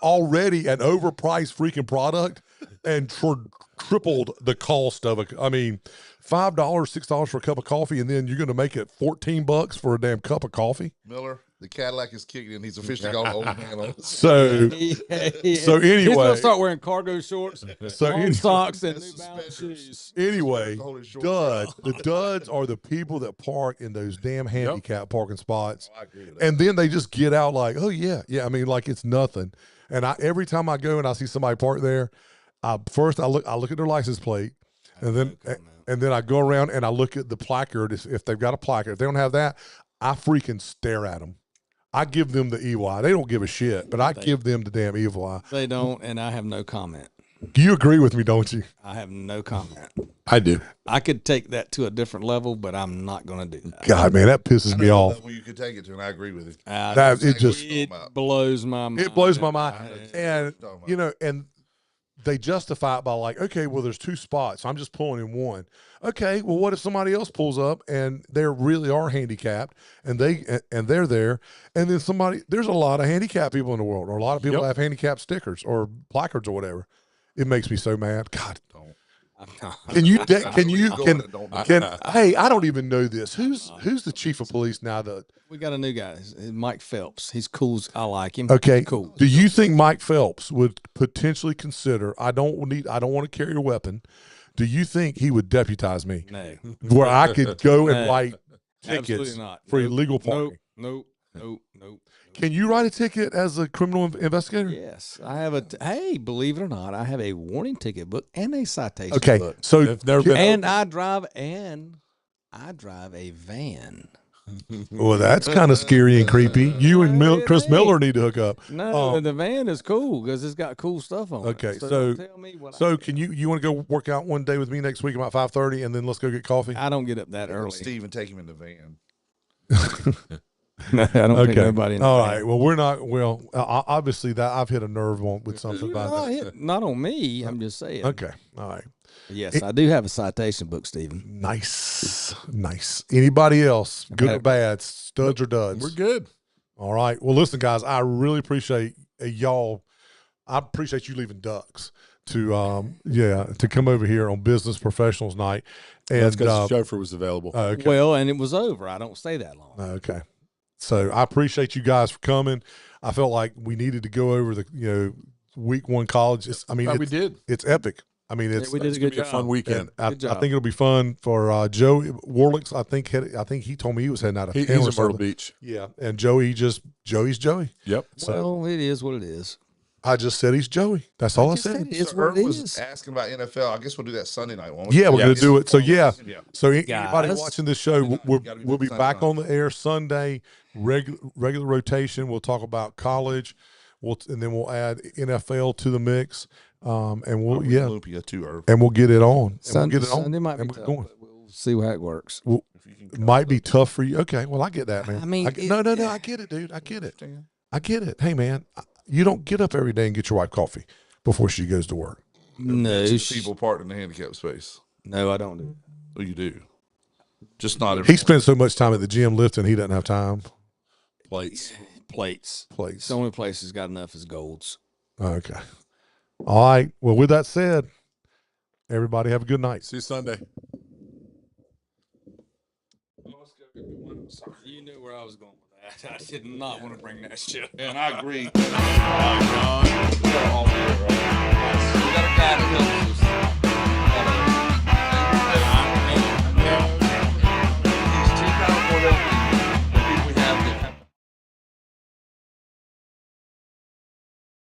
[SPEAKER 1] already an overpriced freaking product and tripled the cost of it. I mean, $5, $6 for a cup of coffee, and then you're going to make it $14 for a damn cup of coffee.
[SPEAKER 4] Miller, the Cadillac is kicking in. He's officially got an old man on.
[SPEAKER 1] So
[SPEAKER 3] He's
[SPEAKER 1] anyway,
[SPEAKER 3] gonna start wearing cargo shorts, long socks, and
[SPEAKER 4] That's
[SPEAKER 3] New Balance shoes.
[SPEAKER 1] anyway,
[SPEAKER 4] Hold his shorts
[SPEAKER 1] duds.
[SPEAKER 4] out.
[SPEAKER 1] The duds are the people that park in those damn handicap parking spots.
[SPEAKER 4] I agree with that.
[SPEAKER 1] And then they just get out like, oh yeah. I mean, like it's nothing. And every time I go and I see somebody park there, first I look at their license plate, and then I go around and I look at the placard if they've got a placard. If they don't have that, I freaking stare at them. I give them the evil eye. They don't give a shit, but I give them the damn evil eye.
[SPEAKER 3] They don't, and I have no comment.
[SPEAKER 1] You agree with me, don't you?
[SPEAKER 3] I have no comment.
[SPEAKER 2] I do.
[SPEAKER 3] I could take that to a different level, but I'm not going to do that.
[SPEAKER 1] God, man, that pisses me off.
[SPEAKER 4] Well, you could take it to, and I agree with you.
[SPEAKER 1] That it just
[SPEAKER 3] It blows my mind.
[SPEAKER 1] it blows my mind. And
[SPEAKER 4] Talking about.
[SPEAKER 1] you know, and they justify it by like, okay, well, there's two spots. So I'm just pulling in one. Okay, well, what if somebody else pulls up and they really are handicapped and they're there, and then there's a lot of handicapped people in the world, or a lot of people that have handicapped stickers or placards or whatever. It makes me so mad. God, Can you?
[SPEAKER 4] I
[SPEAKER 1] Can
[SPEAKER 4] know
[SPEAKER 1] you?
[SPEAKER 4] where you're
[SPEAKER 1] Can?
[SPEAKER 4] going, I don't know.
[SPEAKER 1] Can? Hey, I don't even know this. Who's the chief of police now?
[SPEAKER 3] We got a new guy, Mike Phelps. He's cool. I like him.
[SPEAKER 1] Okay.
[SPEAKER 3] He's cool.
[SPEAKER 1] Do you think Mike Phelps would potentially consider? I don't want to carry a weapon. Do you think he would deputize me
[SPEAKER 3] No,
[SPEAKER 1] where I could go and
[SPEAKER 3] No.
[SPEAKER 1] write
[SPEAKER 3] absolutely
[SPEAKER 1] tickets
[SPEAKER 3] not.
[SPEAKER 1] for
[SPEAKER 3] Nope.
[SPEAKER 1] illegal parking?
[SPEAKER 3] Nope.
[SPEAKER 1] Can you write a ticket as a criminal investigator?
[SPEAKER 3] Yes, I have hey, believe it or not, I have a warning ticket book and a citation
[SPEAKER 1] Okay.
[SPEAKER 3] book.
[SPEAKER 1] So
[SPEAKER 2] I've never been.
[SPEAKER 3] And I drive a van.
[SPEAKER 1] well, that's kind of scary and creepy. You and Chris Miller need to hook up.
[SPEAKER 3] No, the van is cool because it's got cool stuff on
[SPEAKER 1] Okay,
[SPEAKER 3] it. So
[SPEAKER 1] so-
[SPEAKER 3] don't tell me what
[SPEAKER 1] So can you want to go work out one day with me next week about 5:30, and then let's go get coffee?
[SPEAKER 3] I don't get up that
[SPEAKER 4] Early.
[SPEAKER 3] early.
[SPEAKER 4] Steve and take him in the van.
[SPEAKER 3] No, I don't take
[SPEAKER 1] Okay.
[SPEAKER 3] nobody in the
[SPEAKER 1] All
[SPEAKER 3] van.
[SPEAKER 1] right. Well, we're not. Well, obviously that I've hit a nerve with something
[SPEAKER 3] You're
[SPEAKER 1] about that.
[SPEAKER 3] not on me. I'm just saying.
[SPEAKER 1] Okay. All right.
[SPEAKER 3] Yes, I do have a citation book, Stephen.
[SPEAKER 1] Nice. Anybody else? Good or bad? Studs or duds?
[SPEAKER 2] We're good.
[SPEAKER 1] All right. Well, listen, guys. I really appreciate y'all. I appreciate you leaving Ducks to come over here on Business Professionals Night. And
[SPEAKER 2] That's because the chauffeur was available.
[SPEAKER 1] okay.
[SPEAKER 3] Well, and it was over. I don't stay that long.
[SPEAKER 1] Okay. So I appreciate you guys for coming. I felt like we needed to go over the week one college.
[SPEAKER 2] We did.
[SPEAKER 1] It's epic. I mean,
[SPEAKER 3] We did
[SPEAKER 2] It's
[SPEAKER 3] a
[SPEAKER 2] gonna
[SPEAKER 3] good
[SPEAKER 2] be a fun
[SPEAKER 3] job.
[SPEAKER 2] weekend.
[SPEAKER 1] I
[SPEAKER 3] Good job.
[SPEAKER 1] think it'll be fun for Joe Warlick's. I think he told me he was heading out of town.
[SPEAKER 2] He's
[SPEAKER 1] or
[SPEAKER 2] in Myrtle
[SPEAKER 1] something.
[SPEAKER 2] Beach.
[SPEAKER 1] Yeah, and Joey's Joey.
[SPEAKER 2] Yep.
[SPEAKER 3] Well, it is what it is.
[SPEAKER 1] I just said he's Joey. That's all I
[SPEAKER 3] just
[SPEAKER 1] said.
[SPEAKER 3] said it is
[SPEAKER 4] So
[SPEAKER 3] what
[SPEAKER 4] Irv
[SPEAKER 3] it
[SPEAKER 4] was
[SPEAKER 3] is.
[SPEAKER 4] asking about NFL. I guess we'll do that Sunday night, won't we?
[SPEAKER 1] Yeah, we're
[SPEAKER 2] Yeah.
[SPEAKER 1] gonna do it. So yeah.
[SPEAKER 4] Yeah.
[SPEAKER 1] So anybody
[SPEAKER 3] Guys.
[SPEAKER 1] watching this show, we'll
[SPEAKER 4] Gotta be
[SPEAKER 1] be
[SPEAKER 4] Sunday
[SPEAKER 1] back
[SPEAKER 4] night.
[SPEAKER 1] on the air Sunday. Regular rotation. We'll talk about college. And then we'll add NFL to the mix. And we'll
[SPEAKER 4] Olympia too, Irv.
[SPEAKER 1] and we'll get it on.
[SPEAKER 3] Sunday,
[SPEAKER 1] and we'll get it on.
[SPEAKER 3] Sunday might be
[SPEAKER 1] and we're
[SPEAKER 3] tough,
[SPEAKER 1] going.
[SPEAKER 3] but we'll see how it works.
[SPEAKER 4] If you can
[SPEAKER 1] It
[SPEAKER 4] come.
[SPEAKER 1] might be tough for you. Okay, well I get that, man.
[SPEAKER 3] I mean,
[SPEAKER 1] no. I get it, dude. I get it. I get it. Hey, man, you don't get up every day and get your wife coffee before she goes to work.
[SPEAKER 3] No,
[SPEAKER 4] People parked in the handicap space.
[SPEAKER 3] no, I don't do.
[SPEAKER 4] Oh, you do. Just not every.
[SPEAKER 1] He spends so much time at the gym lifting, he doesn't have time.
[SPEAKER 2] Plates.
[SPEAKER 3] Plates.
[SPEAKER 1] Place.
[SPEAKER 3] It's the only place that's got enough is Golds.
[SPEAKER 1] Okay. All right. Well, with that said, everybody have a good night.
[SPEAKER 2] See you Sunday.
[SPEAKER 3] You knew where I was going with that. I did not want to bring that shit up.
[SPEAKER 4] And I agree.